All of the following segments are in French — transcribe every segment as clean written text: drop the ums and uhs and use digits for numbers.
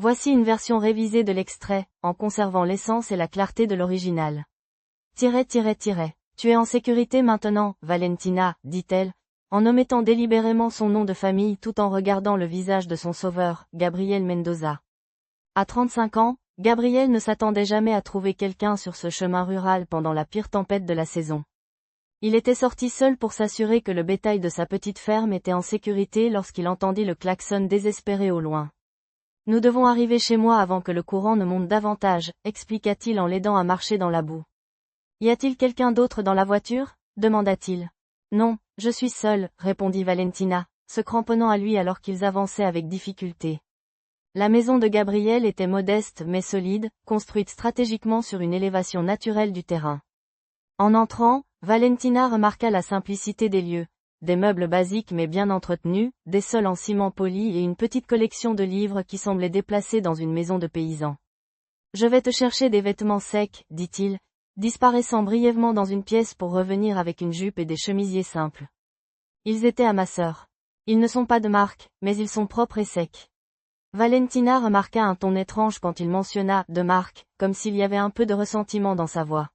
Voici une version révisée de l'extrait, en conservant l'essence et la clarté de l'original. Tu es en sécurité maintenant, Valentina, dit-elle, en omettant délibérément son nom de famille tout en regardant le visage de son sauveur, Gabriel Mendoza. À 35 ans, Gabriel ne s'attendait jamais à trouver quelqu'un sur ce chemin rural pendant la pire tempête de la saison. Il était sorti seul pour s'assurer que le bétail de sa petite ferme était en sécurité lorsqu'il entendit le klaxon désespéré au loin. Nous devons arriver chez moi avant que le courant ne monte davantage, expliqua-t-il en l'aidant à marcher dans la boue. Y a-t-il quelqu'un d'autre dans la voiture? Demanda-t-il. Non, je suis seule, répondit Valentina, se cramponnant à lui alors qu'ils avançaient avec difficulté. La maison de Gabriel était modeste mais solide, construite stratégiquement sur une élévation naturelle du terrain. En entrant, Valentina remarqua la simplicité des lieux. Des meubles basiques mais bien entretenus, des sols en ciment poli et une petite collection de livres qui semblaient déplacés dans une maison de paysans. Je vais te chercher des vêtements secs, dit-il, disparaissant brièvement dans une pièce pour revenir avec une jupe et des chemisiers simples. Ils étaient à ma sœur. Ils ne sont pas de marque, mais ils sont propres et secs. Valentina remarqua un ton étrange quand il mentionna « de marque », comme s'il y avait un peu de ressentiment dans sa voix.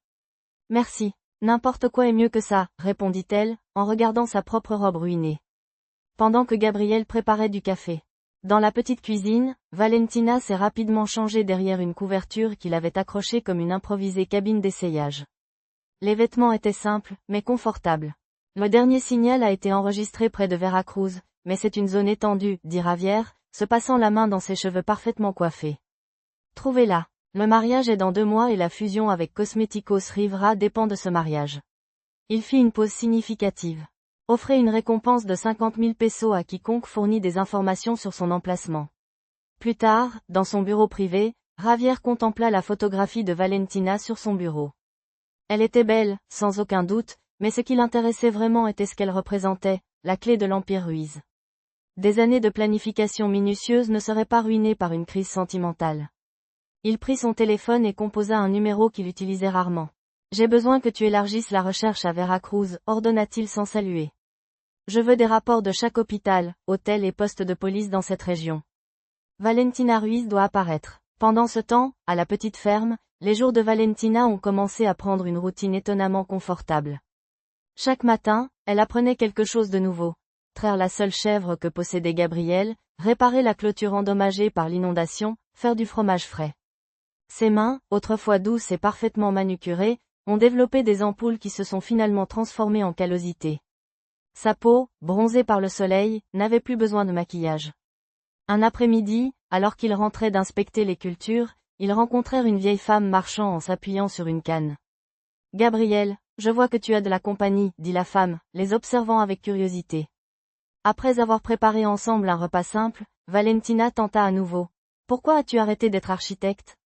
Merci. N'importe quoi est mieux que ça, répondit-elle, en regardant sa propre robe ruinée. Pendant que Gabriel préparait du café. Dans la petite cuisine, Valentina s'est rapidement changée derrière une couverture qu'il avait accrochée comme une improvisée cabine d'essayage. Les vêtements étaient simples, mais confortables. Le dernier signal a été enregistré près de Veracruz, mais c'est une zone étendue, dit Javier, se passant la main dans ses cheveux parfaitement coiffés. Trouvez-la. Le mariage est dans 2 mois et la fusion avec Cosméticos Rivera dépend de ce mariage. Il fit une pause significative. Offrez une récompense de 50 000 pesos à quiconque fournit des informations sur son emplacement. Plus tard, dans son bureau privé, Javier contempla la photographie de Valentina sur son bureau. Elle était belle, sans aucun doute, mais ce qui l'intéressait vraiment était ce qu'elle représentait, la clé de l'Empire Ruiz. Des années de planification minutieuse ne seraient pas ruinées par une crise sentimentale. Il prit son téléphone et composa un numéro qu'il utilisait rarement. « J'ai besoin que tu élargisses la recherche à Veracruz, ordonna-t-il sans saluer. Je veux des rapports de chaque hôpital, hôtel et poste de police dans cette région. Valentina Ruiz doit apparaître. » Pendant ce temps, à la petite ferme, les jours de Valentina ont commencé à prendre une routine étonnamment confortable. Chaque matin, elle apprenait quelque chose de nouveau. Traire la seule chèvre que possédait Gabriel, réparer la clôture endommagée par l'inondation, faire du fromage frais. Ses mains, autrefois douces et parfaitement manucurées, ont développé des ampoules qui se sont finalement transformées en callosité. Sa peau, bronzée par le soleil, n'avait plus besoin de maquillage. Un après-midi, alors qu'ils rentraient d'inspecter les cultures, ils rencontrèrent une vieille femme marchant en s'appuyant sur une canne. « Gabriel, je vois que tu as de la compagnie, dit la femme, les observant avec curiosité. Après avoir préparé ensemble un repas simple, Valentina tenta à nouveau. « Pourquoi as-tu arrêté d'être architecte ?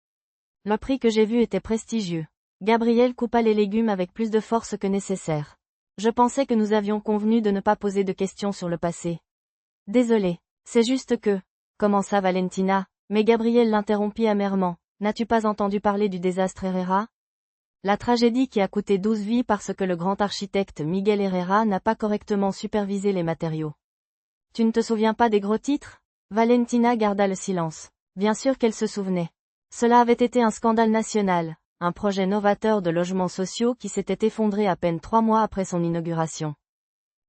Le prix que j'ai vu était prestigieux. » Gabriel coupa les légumes avec plus de force que nécessaire. « Je pensais que nous avions convenu de ne pas poser de questions sur le passé. »« Désolé. C'est juste que... » commença Valentina, mais Gabriel l'interrompit amèrement. « N'as-tu pas entendu parler du désastre Herrera ? La tragédie qui a coûté 12 vies parce que le grand architecte Miguel Herrera n'a pas correctement supervisé les matériaux. Tu ne te souviens pas des gros titres ? » Valentina garda le silence. Bien sûr qu'elle se souvenait. Cela avait été un scandale national, un projet novateur de logements sociaux qui s'était effondré à peine 3 mois après son inauguration.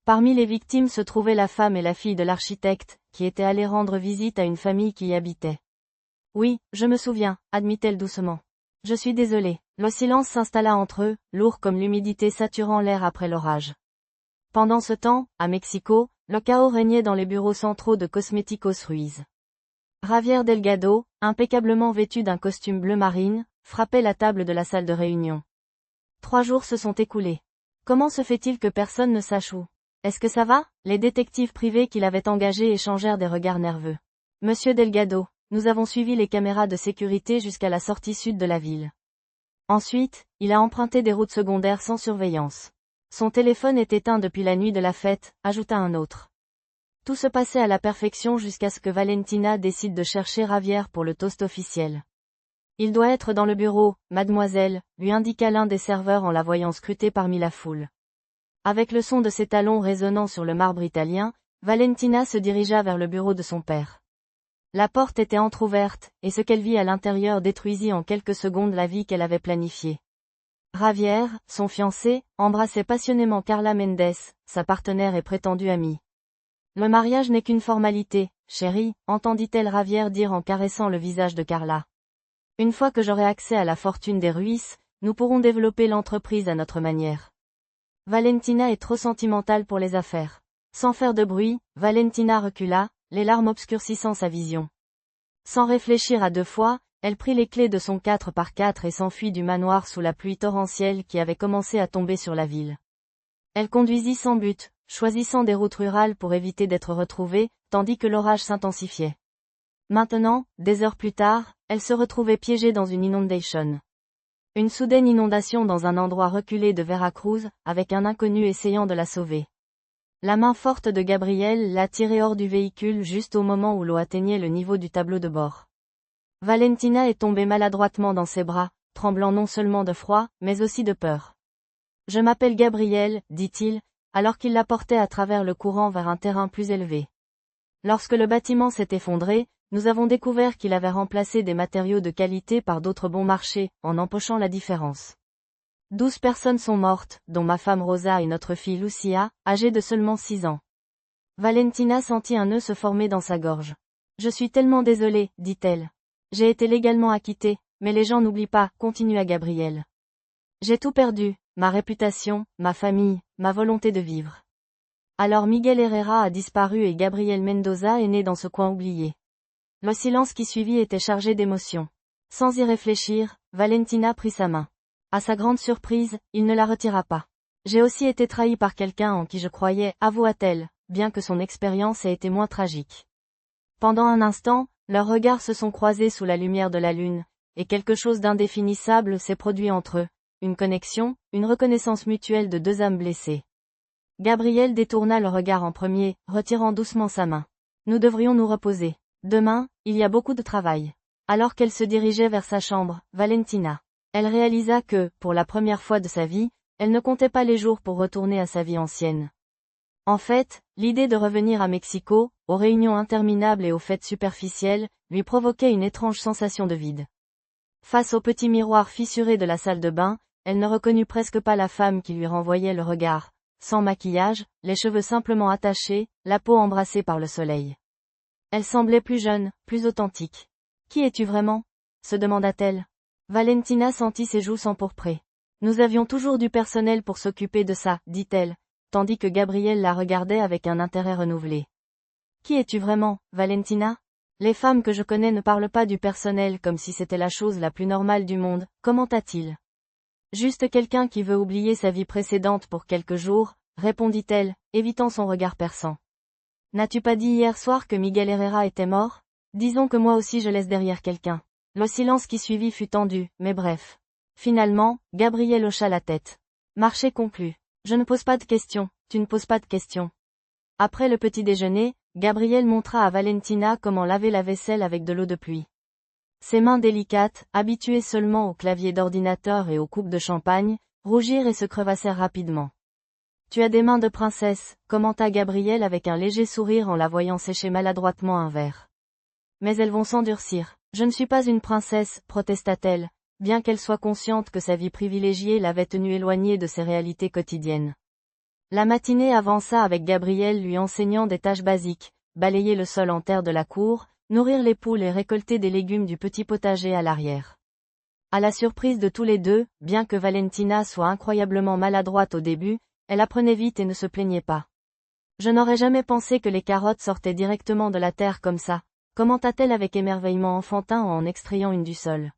Parmi les victimes se trouvaient la femme et la fille de l'architecte, qui étaient allées rendre visite à une famille qui y habitait. « Oui, je me souviens, » admit-elle doucement. « Je suis désolée. » Le silence s'installa entre eux, lourd comme l'humidité saturant l'air après l'orage. Pendant ce temps, à Mexico, le chaos régnait dans les bureaux centraux de Cosméticos Ruiz. Javier Delgado, impeccablement vêtu d'un costume bleu marine, frappait la table de la salle de réunion. 3 jours se sont écoulés. Comment se fait-il que personne ne sache où ? Est-ce que ça va ? Les détectives privés qu'il avait engagés échangèrent des regards nerveux. Monsieur Delgado, nous avons suivi les caméras de sécurité jusqu'à la sortie sud de la ville. Ensuite, il a emprunté des routes secondaires sans surveillance. Son téléphone est éteint depuis la nuit de la fête, ajouta un autre. Tout se passait à la perfection jusqu'à ce que Valentina décide de chercher Javier pour le toast officiel. Il doit être dans le bureau, mademoiselle, lui indiqua l'un des serveurs en la voyant scruter parmi la foule. Avec le son de ses talons résonnant sur le marbre italien, Valentina se dirigea vers le bureau de son père. La porte était entr'ouverte, et ce qu'elle vit à l'intérieur détruisit en quelques secondes la vie qu'elle avait planifiée. Javier, son fiancé, embrassait passionnément Carla Mendes, sa partenaire et prétendue amie. Le mariage n'est qu'une formalité, chérie, entendit-elle Javier dire en caressant le visage de Carla. Une fois que j'aurai accès à la fortune des Ruiz, nous pourrons développer l'entreprise à notre manière. Valentina est trop sentimentale pour les affaires. Sans faire de bruit, Valentina recula, les larmes obscurcissant sa vision. Sans réfléchir à deux fois, elle prit les clés de son 4x4 et s'enfuit du manoir sous la pluie torrentielle qui avait commencé à tomber sur la ville. Elle conduisit sans but, choisissant des routes rurales pour éviter d'être retrouvée, tandis que l'orage s'intensifiait. Maintenant, des heures plus tard, elle se retrouvait piégée dans une inondation. Une soudaine inondation dans un endroit reculé de Veracruz, avec un inconnu essayant de la sauver. La main forte de Gabriel l'a tirée hors du véhicule juste au moment où l'eau atteignait le niveau du tableau de bord. Valentina est tombée maladroitement dans ses bras, tremblant non seulement de froid, mais aussi de peur. « Je m'appelle Gabriel, dit-il, alors qu'il la portait à travers le courant vers un terrain plus élevé. Lorsque le bâtiment s'est effondré, nous avons découvert qu'il avait remplacé des matériaux de qualité par d'autres bon marché, en empochant la différence. 12 personnes sont mortes, dont ma femme Rosa et notre fille Lucia, âgée de seulement 6 ans. Valentina sentit un nœud se former dans sa gorge. « Je suis tellement désolée, dit-elle. J'ai été légalement acquittée, mais les gens n'oublient pas, continua Gabriel. J'ai tout perdu, ma réputation, ma famille, ma volonté de vivre. Alors Miguel Herrera a disparu et Gabriel Mendoza est né dans ce coin oublié. Le silence qui suivit était chargé d'émotions. Sans y réfléchir, Valentina prit sa main. À sa grande surprise, il ne la retira pas. J'ai aussi été trahie par quelqu'un en qui je croyais, avoua-t-elle, bien que son expérience ait été moins tragique. Pendant un instant, leurs regards se sont croisés sous la lumière de la lune, et quelque chose d'indéfinissable s'est produit entre eux, une connexion, une reconnaissance mutuelle de deux âmes blessées. Gabriel détourna le regard en premier, retirant doucement sa main. Nous devrions nous reposer. Demain, il y a beaucoup de travail. Alors qu'elle se dirigeait vers sa chambre, Valentina. Elle réalisa que, pour la première fois de sa vie, elle ne comptait pas les jours pour retourner à sa vie ancienne. En fait, l'idée de revenir à Mexico, aux réunions interminables et aux fêtes superficielles, lui provoquait une étrange sensation de vide. Face au petit miroir fissuré de la salle de bain, elle ne reconnut presque pas la femme qui lui renvoyait le regard, sans maquillage, les cheveux simplement attachés, la peau embrassée par le soleil. Elle semblait plus jeune, plus authentique. « Qui es-tu vraiment ?» se demanda-t-elle. Valentina sentit ses joues s'empourprer. « Nous avions toujours du personnel pour s'occuper de ça, dit-elle, tandis que Gabriel la regardait avec un intérêt renouvelé. « Qui es-tu vraiment, Valentina ? Les femmes que je connais ne parlent pas du personnel comme si c'était la chose la plus normale du monde, commenta-t-il. Juste quelqu'un qui veut oublier sa vie précédente pour quelques jours, répondit-elle, évitant son regard perçant. N'as-tu pas dit hier soir que Miguel Herrera était mort ? Disons que moi aussi je laisse derrière quelqu'un. Le silence qui suivit fut tendu, mais bref. Finalement, Gabriel hocha la tête. Marché conclu. Je ne pose pas de questions, tu ne poses pas de questions. Après le petit déjeuner, Gabriel montra à Valentina comment laver la vaisselle avec de l'eau de pluie. Ses mains délicates, habituées seulement au clavier d'ordinateur et aux coupes de champagne, rougirent et se crevassèrent rapidement. Tu as des mains de princesse, commenta Gabriel avec un léger sourire en la voyant sécher maladroitement un verre. Mais elles vont s'endurcir. Je ne suis pas une princesse, protesta-t-elle, bien qu'elle soit consciente que sa vie privilégiée l'avait tenue éloignée de ses réalités quotidiennes. La matinée avança avec Gabriel lui enseignant des tâches basiques, balayer le sol en terre de la cour, nourrir les poules et récolter des légumes du petit potager à l'arrière. À la surprise de tous les deux, bien que Valentina soit incroyablement maladroite au début, elle apprenait vite et ne se plaignait pas. Je n'aurais jamais pensé que les carottes sortaient directement de la terre comme ça, commenta-t-elle avec émerveillement enfantin en extrayant une du sol.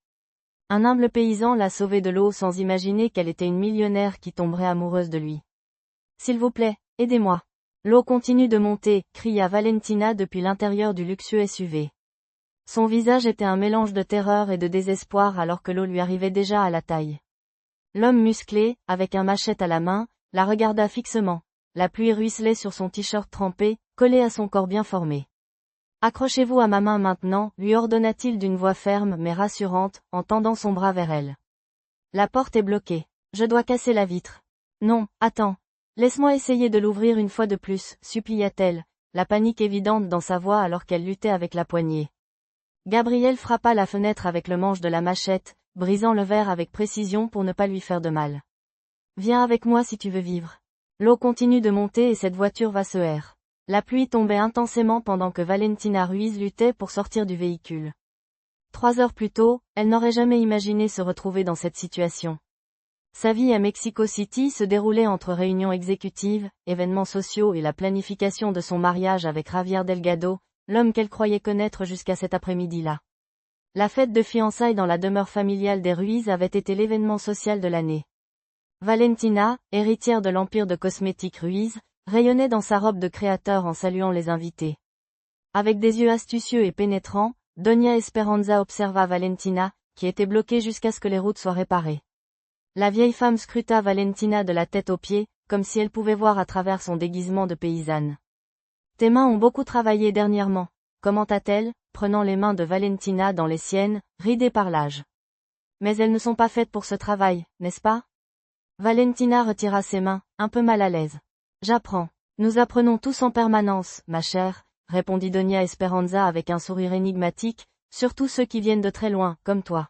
Un humble paysan l'a sauvée de l'eau sans imaginer qu'elle était une millionnaire qui tomberait amoureuse de lui. S'il vous plaît, aidez-moi. L'eau continue de monter, cria Valentina depuis l'intérieur du luxueux SUV. Son visage était un mélange de terreur et de désespoir alors que l'eau lui arrivait déjà à la taille. L'homme musclé, avec un machette à la main, la regarda fixement. La pluie ruisselait sur son t-shirt trempé, collé à son corps bien formé. Accrochez-vous à ma main maintenant, lui ordonna-t-il d'une voix ferme mais rassurante, en tendant son bras vers elle. La porte est bloquée. Je dois casser la vitre. Non, attends. Laisse-moi essayer de l'ouvrir une fois de plus, supplia-t-elle, la panique évidente dans sa voix alors qu'elle luttait avec la poignée. Gabriel frappa la fenêtre avec le manche de la machette, brisant le verre avec précision pour ne pas lui faire de mal. Viens avec moi si tu veux vivre. L'eau continue de monter et cette voiture va se errer. La pluie tombait intensément pendant que Valentina Ruiz luttait pour sortir du véhicule. 3 heures plus tôt, elle n'aurait jamais imaginé se retrouver dans cette situation. Sa vie à Mexico City se déroulait entre réunions exécutives, événements sociaux et la planification de son mariage avec Javier Delgado, l'homme qu'elle croyait connaître jusqu'à cet après-midi-là. La fête de fiançailles dans la demeure familiale des Ruiz avait été l'événement social de l'année. Valentina, héritière de l'empire de cosmétiques Ruiz, rayonnait dans sa robe de créateur en saluant les invités. Avec des yeux astucieux et pénétrants, Doña Esperanza observa Valentina, qui était bloquée jusqu'à ce que les routes soient réparées. La vieille femme scruta Valentina de la tête aux pieds, comme si elle pouvait voir à travers son déguisement de paysanne. « Tes mains ont beaucoup travaillé dernièrement, commenta-t-elle, prenant les mains de Valentina dans les siennes, ridées par l'âge. Mais elles ne sont pas faites pour ce travail, n'est-ce pas ? Valentina retira ses mains, un peu mal à l'aise. J'apprends. Nous apprenons tous en permanence, ma chère, répondit Doña Esperanza avec un sourire énigmatique, surtout ceux qui viennent de très loin, comme toi.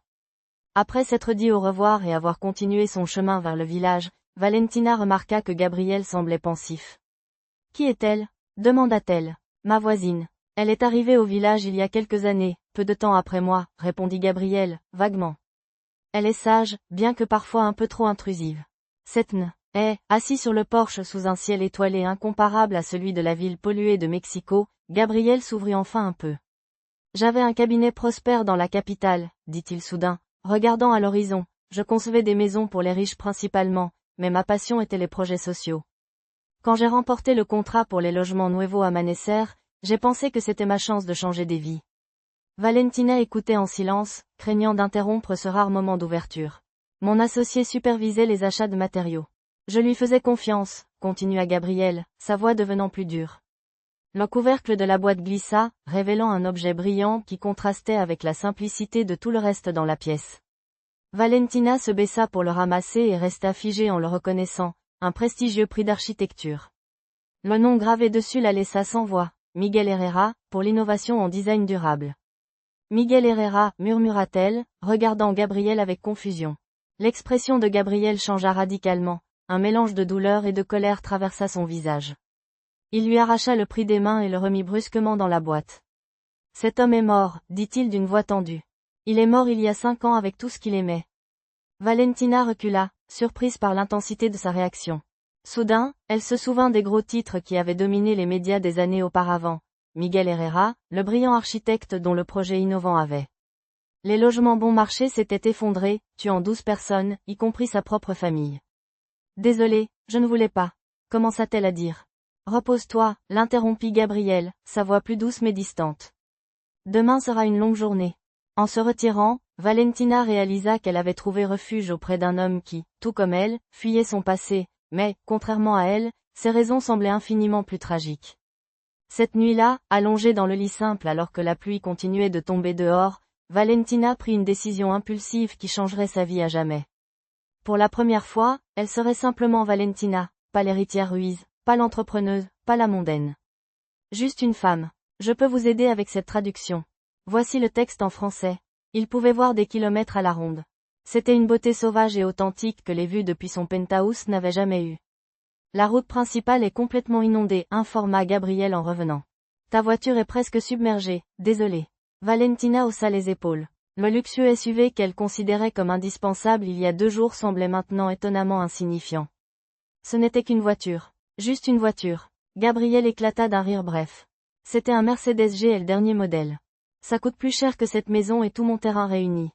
Après s'être dit au revoir et avoir continué son chemin vers le village, Valentina remarqua que Gabriel semblait pensif. Qui est-elle ? Demanda-t-elle. Ma voisine. Elle est arrivée au village il y a quelques années, peu de temps après moi, répondit Gabriel, vaguement. Elle est sage, bien que parfois un peu trop intrusive. Cette n est, assis sur le porche sous un ciel étoilé incomparable à celui de la ville polluée de Mexico, Gabriel s'ouvrit enfin un peu. J'avais un cabinet prospère dans la capitale, dit-il soudain, regardant à l'horizon, je concevais des maisons pour les riches principalement, mais ma passion était les projets sociaux. Quand j'ai remporté le contrat pour les logements Nuevo Amanecer, j'ai pensé que c'était ma chance de changer des vies. Valentina écoutait en silence, craignant d'interrompre ce rare moment d'ouverture. Mon associé supervisait les achats de matériaux. Je lui faisais confiance, continua Gabriel, sa voix devenant plus dure. Le couvercle de la boîte glissa, révélant un objet brillant qui contrastait avec la simplicité de tout le reste dans la pièce. Valentina se baissa pour le ramasser et resta figée en le reconnaissant, un prestigieux prix d'architecture. Le nom gravé dessus la laissa sans voix, Miguel Herrera, pour l'innovation en design durable. Miguel Herrera, murmura-t-elle, regardant Gabriel avec confusion. L'expression de Gabriel changea radicalement, un mélange de douleur et de colère traversa son visage. Il lui arracha le prix des mains et le remit brusquement dans la boîte. Cet homme est mort, dit-il d'une voix tendue. Il est mort il y a 5 ans avec tout ce qu'il aimait. Valentina recula, surprise par l'intensité de sa réaction. Soudain, elle se souvint des gros titres qui avaient dominé les médias des années auparavant. Miguel Herrera, le brillant architecte dont le projet innovant avait. Les logements bon marché s'étaient effondrés, tuant 12 personnes, y compris sa propre famille. Désolée, je ne voulais pas. Commença-t-elle à dire. Repose-toi, l'interrompit Gabriel, sa voix plus douce mais distante. Demain sera une longue journée. En se retirant, Valentina réalisa qu'elle avait trouvé refuge auprès d'un homme qui, tout comme elle, fuyait son passé, mais, contrairement à elle, ses raisons semblaient infiniment plus tragiques. Cette nuit-là, allongée dans le lit simple alors que la pluie continuait de tomber dehors, Valentina prit une décision impulsive qui changerait sa vie à jamais. Pour la première fois, elle serait simplement Valentina, pas l'héritière Ruiz, pas l'entrepreneuse, pas la mondaine. Juste une femme. Je peux vous aider avec cette traduction. Voici le texte en français. Il pouvait voir des kilomètres à la ronde. C'était une beauté sauvage et authentique que les vues depuis son penthouse n'avaient jamais eue. La route principale est complètement inondée, informa Gabriel en revenant. Ta voiture est presque submergée, désolé. Valentina haussa les épaules. Le luxueux SUV qu'elle considérait comme indispensable il y a 2 jours semblait maintenant étonnamment insignifiant. Ce n'était qu'une voiture. Juste une voiture. Gabriel éclata d'un rire bref. C'était un Mercedes GL dernier modèle. Ça coûte plus cher que cette maison et tout mon terrain réuni.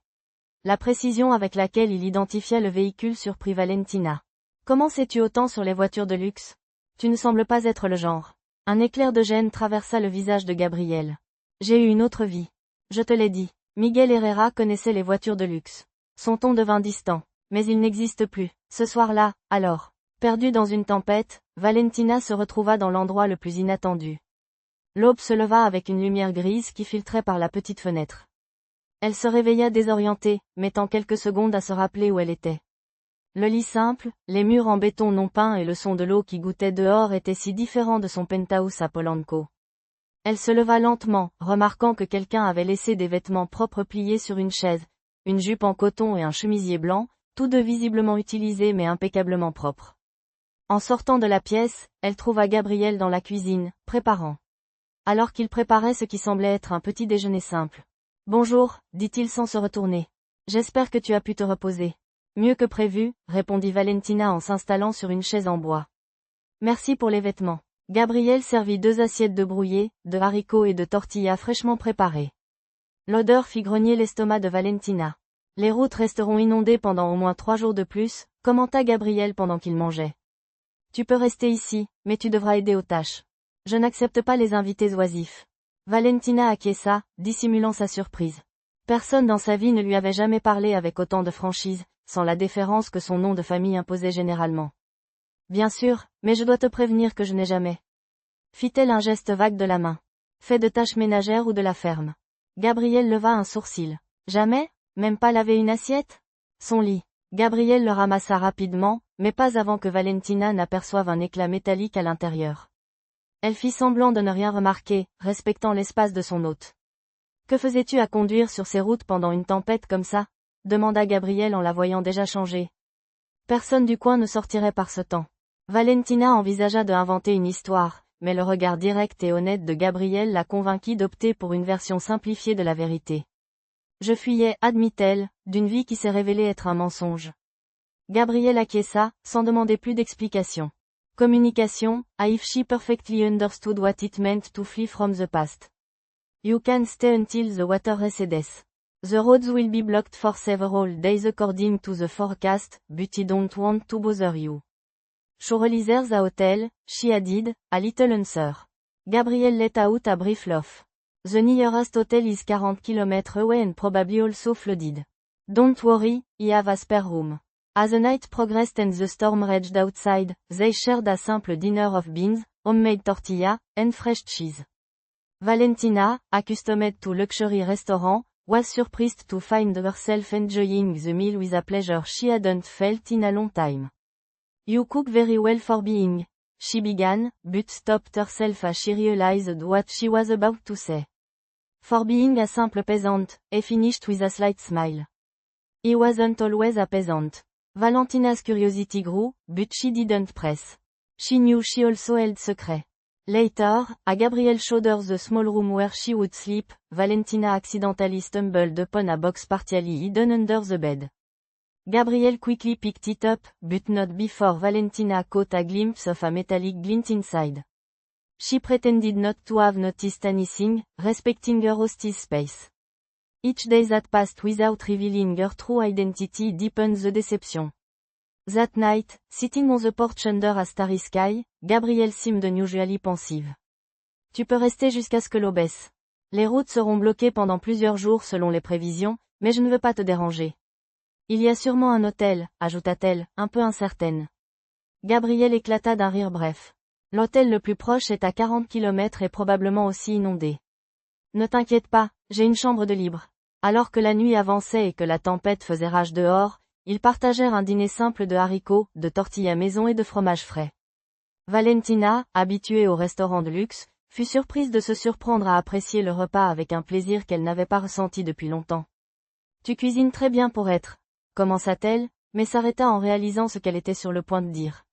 La précision avec laquelle il identifia le véhicule surprit Valentina. Comment sais-tu autant sur les voitures de luxe ? Tu ne sembles pas être le genre. Un éclair de gêne traversa le visage de Gabriel. J'ai eu une autre vie. Je te l'ai dit. Miguel Herrera connaissait les voitures de luxe. Son ton devint distant. Mais il n'existe plus. Ce soir-là, alors. Perdue dans une tempête, Valentina se retrouva dans l'endroit le plus inattendu. L'aube se leva avec une lumière grise qui filtrait par la petite fenêtre. Elle se réveilla désorientée, mettant quelques secondes à se rappeler où elle était. Le lit simple, les murs en béton non peint et le son de l'eau qui gouttait dehors étaient si différents de son penthouse à Polanco. Elle se leva lentement, remarquant que quelqu'un avait laissé des vêtements propres pliés sur une chaise, une jupe en coton et un chemisier blanc, tous deux visiblement utilisés mais impeccablement propres. En sortant de la pièce, elle trouva Gabriel dans la cuisine, préparant. Alors qu'il préparait ce qui semblait être un petit déjeuner simple. « Bonjour, dit-il sans se retourner. J'espère que tu as pu te reposer. » « Mieux que prévu, répondit Valentina en s'installant sur une chaise en bois. « Merci pour les vêtements. » Gabriel servit 2 assiettes de brouillés, de haricots et de tortillas fraîchement préparées. L'odeur fit grogner l'estomac de Valentina. « Les routes resteront inondées pendant au moins 3 jours de plus, commenta Gabriel pendant qu'il mangeait. « Tu peux rester ici, mais tu devras aider aux tâches. Je n'accepte pas les invités oisifs. » Valentina acquiesça, dissimulant sa surprise. Personne dans sa vie ne lui avait jamais parlé avec autant de franchise, sans la déférence que son nom de famille imposait généralement. « Bien sûr, mais je dois te prévenir que je n'ai jamais. » Fit-elle un geste vague de la main. « Fait de tâches ménagères ou de la ferme. » Gabriel leva un sourcil. « Jamais? Même pas laver une assiette ?» Son lit. Gabriel le ramassa rapidement, mais pas avant que Valentina n'aperçoive un éclat métallique à l'intérieur. Elle fit semblant de ne rien remarquer, respectant l'espace de son hôte. « Que faisais-tu à conduire sur ces routes pendant une tempête comme ça ?» demanda Gabriel en la voyant déjà changer. Personne du coin ne sortirait par ce temps. Valentina envisagea de inventer une histoire, mais le regard direct et honnête de Gabriel la convainquit d'opter pour une version simplifiée de la vérité. Je fuyais, admit-elle, d'une vie qui s'est révélée être un mensonge. Gabriel acquiesça, sans demander plus d'explications. Communication, if she perfectly understood what it meant to flee from the past. You can stay until the water recedes. The roads will be blocked for several days according to the forecast, but I don't want to bother you. Surely there's a hotel, she added, a little answer. Gabriel let out a brief laugh. The nearest hotel is 40 km away and probably also flooded. Don't worry, I have a spare room. As the night progressed and the storm raged outside, they shared a simple dinner of beans, homemade tortilla, and fresh cheese. Valentina, accustomed to luxury restaurant, was surprised to find herself enjoying the meal with a pleasure she hadn't felt in a long time. You cook very well for being, she began, but stopped herself as she realized what she was about to say. For being a simple peasant, he finished with a slight smile. He wasn't always a peasant. Valentina's curiosity grew, but she didn't press. She knew she also held secret. Later, as Gabriel showed her the small room where she would sleep, Valentina accidentally stumbled upon a box partially hidden under the bed. Gabriel quickly picked it up, but not before Valentina caught a glimpse of a metallic glint inside. She pretended not to have noticed anything, respecting her host's space. Each day that passed without revealing her true identity deepened the deception. That night, sitting on the porch under a starry sky, Gabriel seemed unusually pensive. Tu peux rester jusqu'à ce que l'eau baisse. Les routes seront bloquées pendant plusieurs jours selon les prévisions, mais je ne veux pas te déranger. Il y a sûrement un hôtel, ajouta-t-elle, un peu incertaine. Gabriel éclata d'un rire bref. L'hôtel le plus proche est à 40 km et probablement aussi inondé. Ne t'inquiète pas, j'ai une chambre de libre. Alors que la nuit avançait et que la tempête faisait rage dehors, ils partagèrent un dîner simple de haricots, de tortillas maison et de fromage frais. Valentina, habituée au restaurant de luxe, fut surprise de se surprendre à apprécier le repas avec un plaisir qu'elle n'avait pas ressenti depuis longtemps. Tu cuisines très bien pour être, commença-t-elle, mais s'arrêta en réalisant ce qu'elle était sur le point de dire.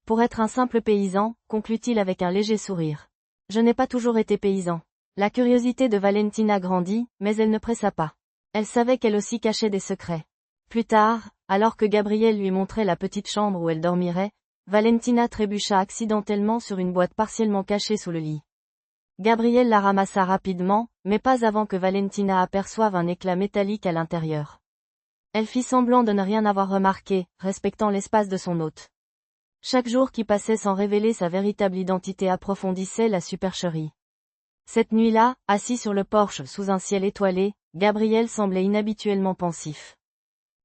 Pour être un simple paysan, conclut-il avec un léger sourire. Je n'ai pas toujours été paysan. La curiosité de Valentina grandit, mais elle ne pressa pas. Elle savait qu'elle aussi cachait des secrets. Plus tard, alors que Gabriel lui montrait la petite chambre où elle dormirait, Valentina trébucha accidentellement sur une boîte partiellement cachée sous le lit. Gabriel la ramassa rapidement, mais pas avant que Valentina aperçoive un éclat métallique à l'intérieur. Elle fit semblant de ne rien avoir remarqué, respectant l'espace de son hôte. Chaque jour qui passait sans révéler sa véritable identité approfondissait la supercherie. Cette nuit-là, assis sur le porche sous un ciel étoilé, Gabriel semblait inhabituellement pensif.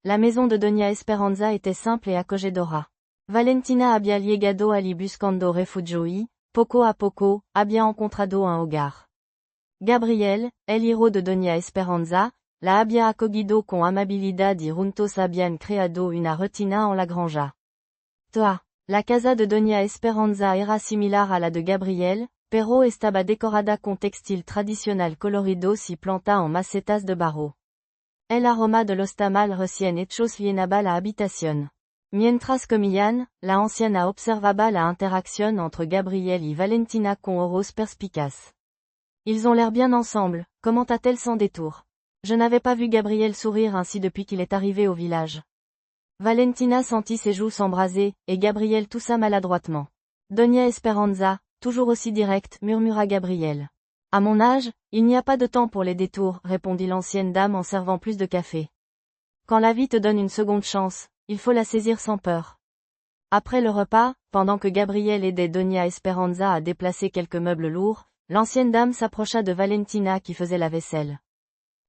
La maison de Doña Esperanza était simple et acogedora. Valentina había llegado allí buscando refugio, poco a poco, había encontrado un hogar. Gabriel, el hijo de Doña Esperanza, la había acogido con amabilidad y juntos habían creado una rutina en la granja. Toi. La casa de Doña Esperanza era similar à la de Gabriel, pero estaba decorada con textil tradicional colorido y planta en macetas de barro. El aroma de los tamales recién hechos llenaba la habitación. Mientras comían, la anciana observaba la interacción entre Gabriel y Valentina con ojos perspicaces. Ils ont l'air bien ensemble, commenta-t-elle sans détour. Je n'avais pas vu Gabriel sourire ainsi depuis qu'il est arrivé au village. Valentina sentit ses joues s'embraser, et Gabriel toussa maladroitement. Doña Esperanza, toujours aussi directe, murmura Gabriel. À mon âge, il n'y a pas de temps pour les détours, répondit l'ancienne dame en servant plus de café. Quand la vie te donne une seconde chance, il faut la saisir sans peur. Après le repas, pendant que Gabriel aidait Doña Esperanza à déplacer quelques meubles lourds, l'ancienne dame s'approcha de Valentina qui faisait la vaisselle.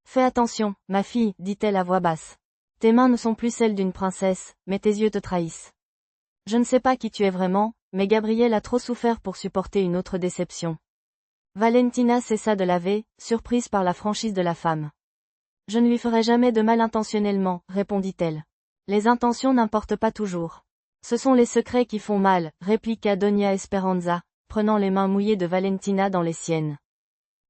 Fais attention, ma fille, dit-elle à voix basse. Tes mains ne sont plus celles d'une princesse, mais tes yeux te trahissent. Je ne sais pas qui tu es vraiment, mais Gabriel a trop souffert pour supporter une autre déception. Valentina cessa de laver, surprise par la franchise de la femme. Je ne lui ferai jamais de mal intentionnellement, répondit-elle. Les intentions n'importent pas toujours. Ce sont les secrets qui font mal, répliqua Doña Esperanza, prenant les mains mouillées de Valentina dans les siennes.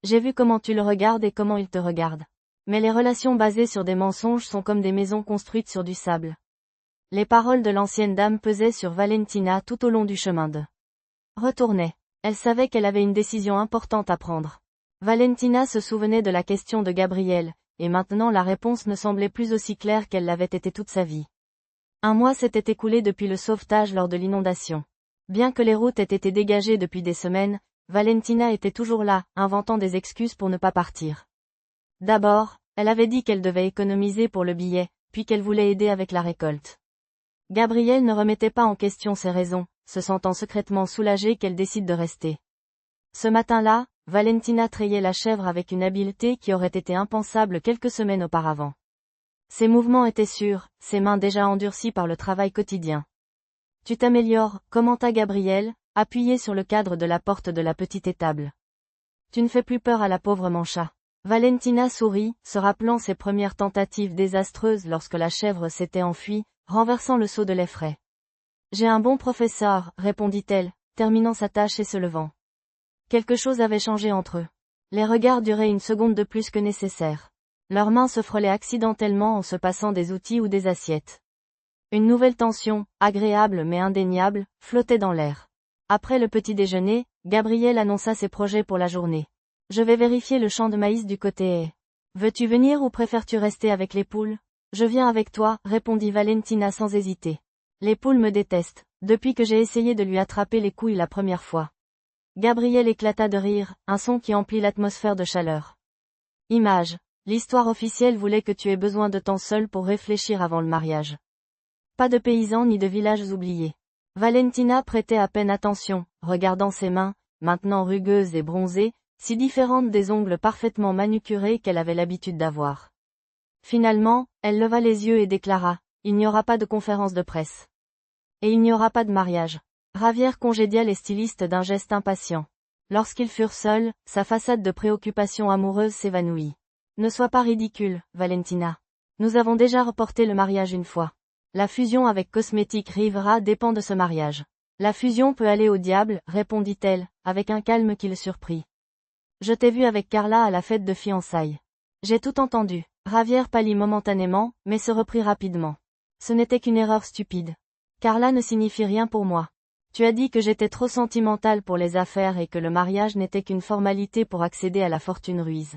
J'ai vu comment tu le regardes et comment il te regarde. Mais les relations basées sur des mensonges sont comme des maisons construites sur du sable. Les paroles de l'ancienne dame pesaient sur Valentina tout au long du chemin de retournait. Elle savait qu'elle avait une décision importante à prendre. Valentina se souvenait de la question de Gabriel, et maintenant la réponse ne semblait plus aussi claire qu'elle l'avait été toute sa vie. Un mois s'était écoulé depuis le sauvetage lors de l'inondation. Bien que les routes aient été dégagées depuis des semaines, Valentina était toujours là, inventant des excuses pour ne pas partir. D'abord, elle avait dit qu'elle devait économiser pour le billet, puis qu'elle voulait aider avec la récolte. Gabriel ne remettait pas en question ses raisons, se sentant secrètement soulagée qu'elle décide de rester. Ce matin-là, Valentina trayait la chèvre avec une habileté qui aurait été impensable quelques semaines auparavant. Ses mouvements étaient sûrs, ses mains déjà endurcies par le travail quotidien. Tu t'améliores, commenta Gabriel, appuyé sur le cadre de la porte de la petite étable. Tu ne fais plus peur à la pauvre Mancha. Valentina sourit, se rappelant ses premières tentatives désastreuses lorsque la chèvre s'était enfuie, renversant le seau de lait frais. J'ai un bon professeur, répondit-elle, terminant sa tâche et se levant. Quelque chose avait changé entre eux. Les regards duraient une seconde de plus que nécessaire. Leurs mains se frôlaient accidentellement en se passant des outils ou des assiettes. Une nouvelle tension, agréable mais indéniable, flottait dans l'air. Après le petit déjeuner, Gabriel annonça ses projets pour la journée. Je vais vérifier le champ de maïs du côté. Veux-tu venir ou préfères-tu rester avec les poules? Je viens avec toi, répondit Valentina sans hésiter. Les poules me détestent, depuis que j'ai essayé de lui attraper les couilles la première fois. Gabriel éclata de rire, un son qui emplit l'atmosphère de chaleur. Image. L'histoire officielle voulait que tu aies besoin de temps seul pour réfléchir avant le mariage. Pas de paysans ni de villages oubliés. Valentina prêtait à peine attention, regardant ses mains, maintenant rugueuses et bronzées, si différentes des ongles parfaitement manucurés qu'elle avait l'habitude d'avoir. Finalement, elle leva les yeux et déclara, il n'y aura pas de conférence de presse. Et il n'y aura pas de mariage. Javier congédia les stylistes d'un geste impatient. Lorsqu'ils furent seuls, sa façade de préoccupation amoureuse s'évanouit. Ne sois pas ridicule, Valentina. Nous avons déjà reporté le mariage une fois. La fusion avec Cosmétique Rivera dépend de ce mariage. La fusion peut aller au diable, répondit-elle, avec un calme qui le surprit. Je t'ai vu avec Carla à la fête de fiançailles. J'ai tout entendu. Javier pâlit momentanément, mais se reprit rapidement. Ce n'était qu'une erreur stupide. Carla ne signifie rien pour moi. Tu as dit que j'étais trop sentimentale pour les affaires et que le mariage n'était qu'une formalité pour accéder à la fortune Ruiz.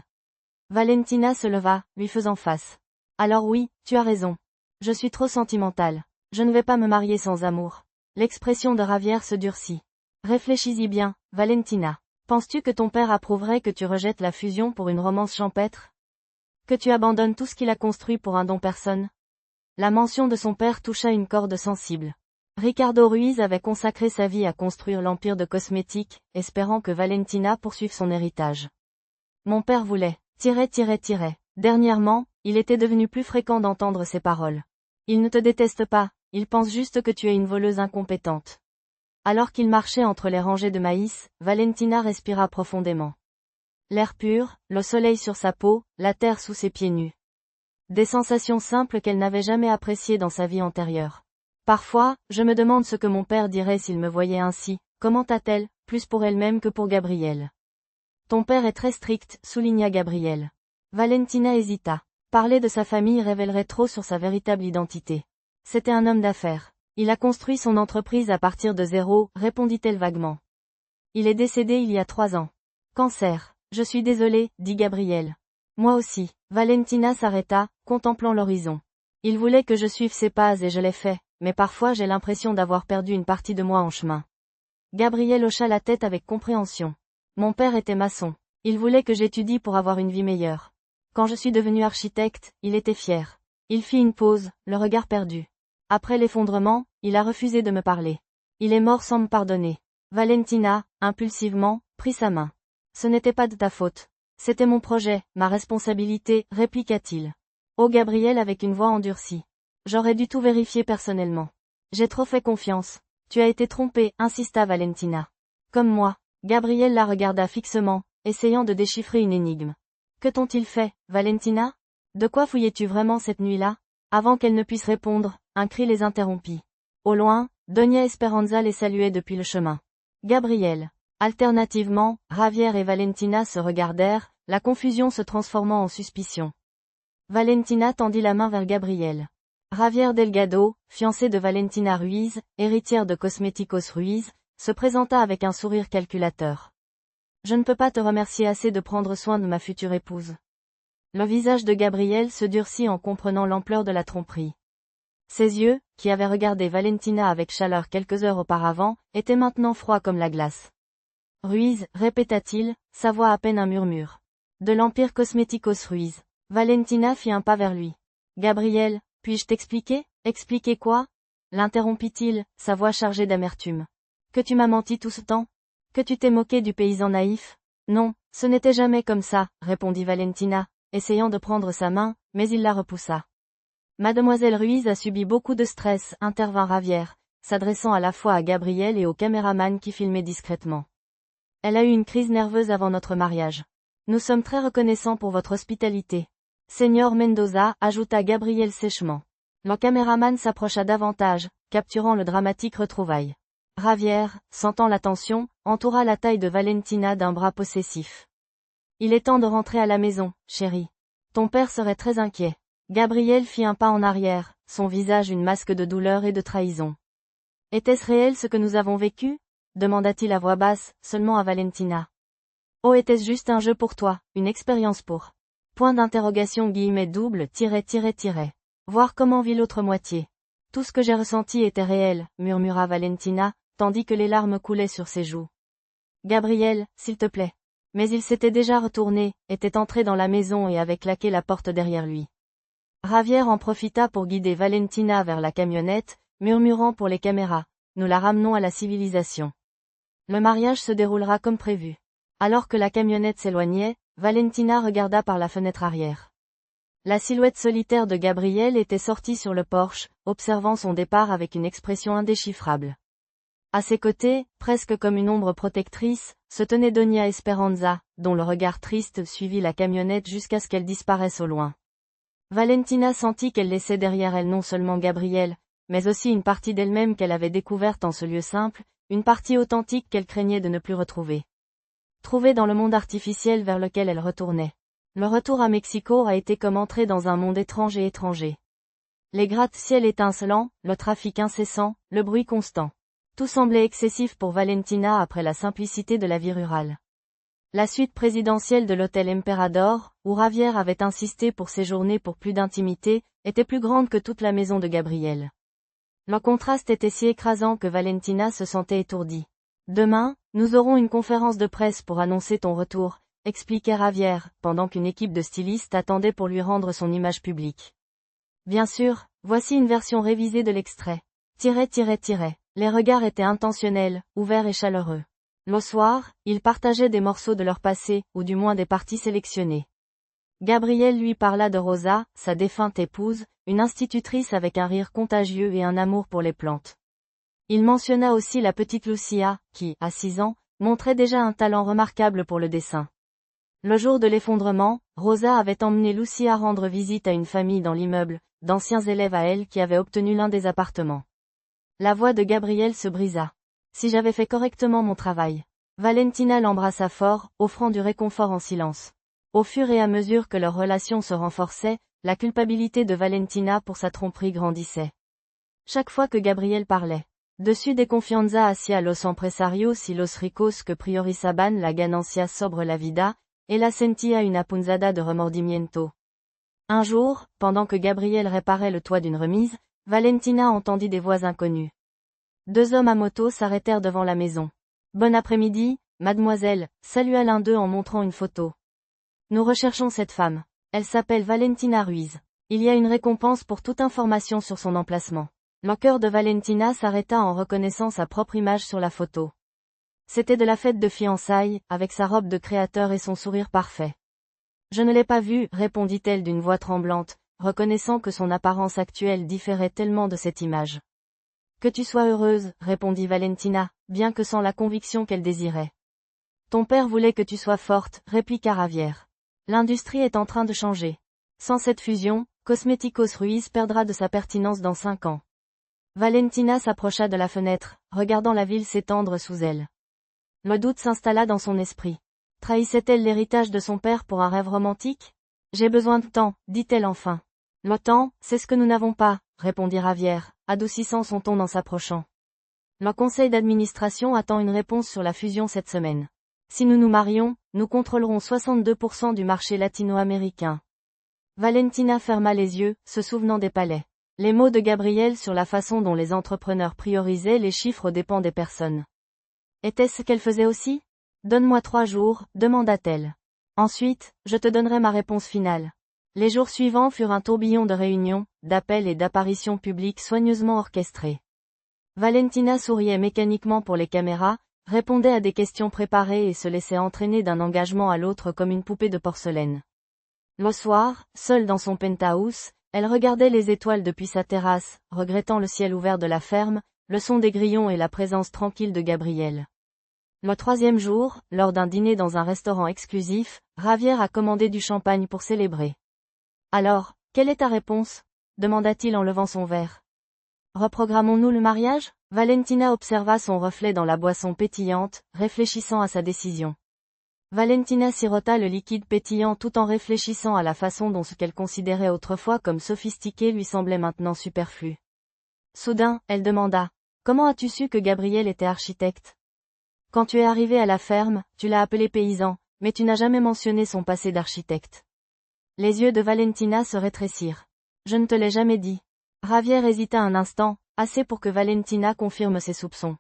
Valentina se leva, lui faisant face. Alors oui, tu as raison. Je suis trop sentimentale. Je ne vais pas me marier sans amour. L'expression de Javier se durcit. Réfléchis-y bien, Valentina. Penses-tu que ton père approuverait que tu rejettes la fusion pour une romance champêtre? Que tu abandonnes tout ce qu'il a construit pour un don personne? La mention de son père toucha une corde sensible. Ricardo Ruiz avait consacré sa vie à construire l'empire de cosmétiques, espérant que Valentina poursuive son héritage. Mon père voulait, Dernièrement, il était devenu plus fréquent d'entendre ces paroles. Il ne te déteste pas, il pense juste que tu es une voleuse incompétente. Alors qu'il marchait entre les rangées de maïs, Valentina respira profondément. L'air pur, le soleil sur sa peau, la terre sous ses pieds nus. Des sensations simples qu'elle n'avait jamais appréciées dans sa vie antérieure. Parfois, je me demande ce que mon père dirait s'il me voyait ainsi, commenta-t-elle, plus pour elle-même que pour Gabriel. Ton père est très strict, souligna Gabriel. Valentina hésita. Parler de sa famille révélerait trop sur sa véritable identité. C'était un homme d'affaires. Il a construit son entreprise à partir de zéro, répondit-elle vaguement. Il est décédé il y a 3 ans. Cancer. Je suis désolée, dit Gabriel. Moi aussi. Valentina s'arrêta, contemplant l'horizon. Il voulait que je suive ses pas et je l'ai fait, mais parfois j'ai l'impression d'avoir perdu une partie de moi en chemin. Gabriel hocha la tête avec compréhension. Mon père était maçon. Il voulait que j'étudie pour avoir une vie meilleure. Quand je suis devenue architecte, il était fier. Il fit une pause, le regard perdu. Après l'effondrement, il a refusé de me parler. Il est mort sans me pardonner. Valentina, impulsivement, prit sa main. Ce n'était pas de ta faute. C'était mon projet, ma responsabilité, répliqua-t-il. Oh Gabriel avec une voix endurcie. J'aurais dû tout vérifier personnellement. J'ai trop fait confiance. Tu as été trompée, insista Valentina. Comme moi. Gabriel la regarda fixement, essayant de déchiffrer une énigme. Que t'ont-ils fait, Valentina? De quoi fouillais-tu vraiment cette nuit-là? Avant qu'elle ne puisse répondre, un cri les interrompit. Au loin, Doña Esperanza les saluait depuis le chemin. Gabriel. Alternativement, Javier et Valentina se regardèrent, la confusion se transformant en suspicion. Valentina tendit la main vers Gabriel. Javier Delgado, fiancé de Valentina Ruiz, héritière de Cosméticos Ruiz, se présenta avec un sourire calculateur. Je ne peux pas te remercier assez de prendre soin de ma future épouse. Le visage de Gabriel se durcit en comprenant l'ampleur de la tromperie. Ses yeux, qui avaient regardé Valentina avec chaleur quelques heures auparavant, étaient maintenant froids comme la glace. Ruiz, répéta-t-il, sa voix à peine un murmure. De l'Empire Cosméticos Ruiz. Valentina fit un pas vers lui. Gabriel, puis-je t'expliquer? Expliquer quoi? L'interrompit-il, sa voix chargée d'amertume. Que tu m'as menti tout ce temps? Que tu t'es moqué du paysan naïf? Non, ce n'était jamais comme ça, répondit Valentina, essayant de prendre sa main, mais il la repoussa. Mademoiselle Ruiz a subi beaucoup de stress, intervint Javier, s'adressant à la fois à Gabriel et au caméraman qui filmait discrètement. Elle a eu une crise nerveuse avant notre mariage. Nous sommes très reconnaissants pour votre hospitalité. Señor Mendoza, ajouta Gabriel sèchement. Le caméraman s'approcha davantage, capturant le dramatique retrouvaille. Javier, sentant la tension, entoura la taille de Valentina d'un bras possessif. Il est temps de rentrer à la maison, chérie. Ton père serait très inquiet. Gabriel fit un pas en arrière, son visage une masque de douleur et de trahison. Était-ce réel ce que nous avons vécu? Demanda-t-il à voix basse, seulement à Valentina. Oh était-ce juste un jeu pour toi, une expérience pour... Point d'interrogation guillemets double, tiret. Voir comment vit l'autre moitié. Tout ce que j'ai ressenti était réel, murmura Valentina, tandis que les larmes coulaient sur ses joues. Gabriel, s'il te plaît. Mais il s'était déjà retourné, était entré dans la maison et avait claqué la porte derrière lui. Javier en profita pour guider Valentina vers la camionnette, murmurant pour les caméras, nous la ramenons à la civilisation. Le mariage se déroulera comme prévu. Alors que la camionnette s'éloignait, Valentina regarda par la fenêtre arrière. La silhouette solitaire de Gabriel était sortie sur le porche, observant son départ avec une expression indéchiffrable. À ses côtés, presque comme une ombre protectrice, se tenait Doña Esperanza, dont le regard triste suivit la camionnette jusqu'à ce qu'elle disparaisse au loin. Valentina sentit qu'elle laissait derrière elle non seulement Gabriel, mais aussi une partie d'elle-même qu'elle avait découverte en ce lieu simple, une partie authentique qu'elle craignait de ne plus retrouver. Trouvée dans le monde artificiel vers lequel elle retournait. Le retour à Mexico a été comme entrer dans un monde étrange et étranger. Les gratte-ciel étincelants, le trafic incessant, le bruit constant. Tout semblait excessif pour Valentina après la simplicité de la vie rurale. La suite présidentielle de l'hôtel Emperador, où Javier avait insisté pour séjourner pour plus d'intimité, était plus grande que toute la maison de Gabriel. Le contraste était si écrasant que Valentina se sentait étourdie. Demain, nous aurons une conférence de presse pour annoncer ton retour, expliquait Javier, pendant qu'une équipe de stylistes attendait pour lui rendre son image publique. Bien sûr, voici une version révisée de l'extrait. Les regards étaient intentionnels, ouverts et chaleureux. Le soir, ils partageaient des morceaux de leur passé, ou du moins des parties sélectionnées. Gabriel lui parla de Rosa, sa défunte épouse, une institutrice avec un rire contagieux et un amour pour les plantes. Il mentionna aussi la petite Lucia, qui, à 6 ans, montrait déjà un talent remarquable pour le dessin. Le jour de l'effondrement, Rosa avait emmené Lucia rendre visite à une famille dans l'immeuble, d'anciens élèves à elle qui avaient obtenu l'un des appartements. La voix de Gabriel se brisa. Si j'avais fait correctement mon travail. Valentina l'embrassa fort, offrant du réconfort en silence. Au fur et à mesure que leur relation se renforçait, la culpabilité de Valentina pour sa tromperie grandissait. Chaque fois que Gabriel parlait, dessus des confianza hacia los empresarios y los ricos que priorizaban la ganancia sobre la vida, ella sentía una punzada de remordimiento. Un jour, pendant que Gabriel réparait le toit d'une remise, Valentina entendit des voix inconnues. Deux hommes à moto s'arrêtèrent devant la maison. Bon après-midi, mademoiselle, salua l'un d'eux en montrant une photo. Nous recherchons cette femme. Elle s'appelle Valentina Ruiz. Il y a une récompense pour toute information sur son emplacement. Le cœur de Valentina s'arrêta en reconnaissant sa propre image sur la photo. C'était de la fête de fiançailles, avec sa robe de créateur et son sourire parfait. Je ne l'ai pas vue, répondit-elle d'une voix tremblante, reconnaissant que son apparence actuelle différait tellement de cette image. Que tu sois heureuse, répondit Valentina, bien que sans la conviction qu'elle désirait. Ton père voulait que tu sois forte, répliqua Javier. L'industrie est en train de changer. Sans cette fusion, Cosméticos Ruiz perdra de sa pertinence dans 5 ans. Valentina s'approcha de la fenêtre, regardant la ville s'étendre sous elle. Le doute s'installa dans son esprit. Trahissait-elle l'héritage de son père pour un rêve romantique? J'ai besoin de temps, dit-elle enfin. Le temps, c'est ce que nous n'avons pas, répondit Javier, adoucissant son ton en s'approchant. Le conseil d'administration attend une réponse sur la fusion cette semaine. Si nous nous marions, nous contrôlerons 62% du marché latino-américain. Valentina ferma les yeux, se souvenant des palais. Les mots de Gabriel sur la façon dont les entrepreneurs priorisaient les chiffres aux dépens des personnes. Était-ce ce qu'elle faisait aussi? Donne-moi 3 jours, demanda-t-elle. Ensuite, je te donnerai ma réponse finale. Les jours suivants furent un tourbillon de réunions, d'appels et d'apparitions publiques soigneusement orchestrées. Valentina souriait mécaniquement pour les caméras, répondait à des questions préparées et se laissait entraîner d'un engagement à l'autre comme une poupée de porcelaine. Le soir, seule dans son penthouse, elle regardait les étoiles depuis sa terrasse, regrettant le ciel ouvert de la ferme, le son des grillons et la présence tranquille de Gabriel. Le 3e jour, lors d'un dîner dans un restaurant exclusif, Javier a commandé du champagne pour célébrer. Alors, quelle est ta réponse? Demanda-t-il en levant son verre. Reprogrammons-nous le mariage? Valentina observa son reflet dans la boisson pétillante, réfléchissant à sa décision. Valentina sirota le liquide pétillant tout en réfléchissant à la façon dont ce qu'elle considérait autrefois comme sophistiqué lui semblait maintenant superflu. Soudain, elle demanda. Comment as-tu su que Gabriel était architecte? Quand tu es arrivé à la ferme, tu l'as appelé paysan, mais tu n'as jamais mentionné son passé d'architecte. Les yeux de Valentina se rétrécirent. Je ne te l'ai jamais dit. Javier hésita un instant, assez pour que Valentina confirme ses soupçons.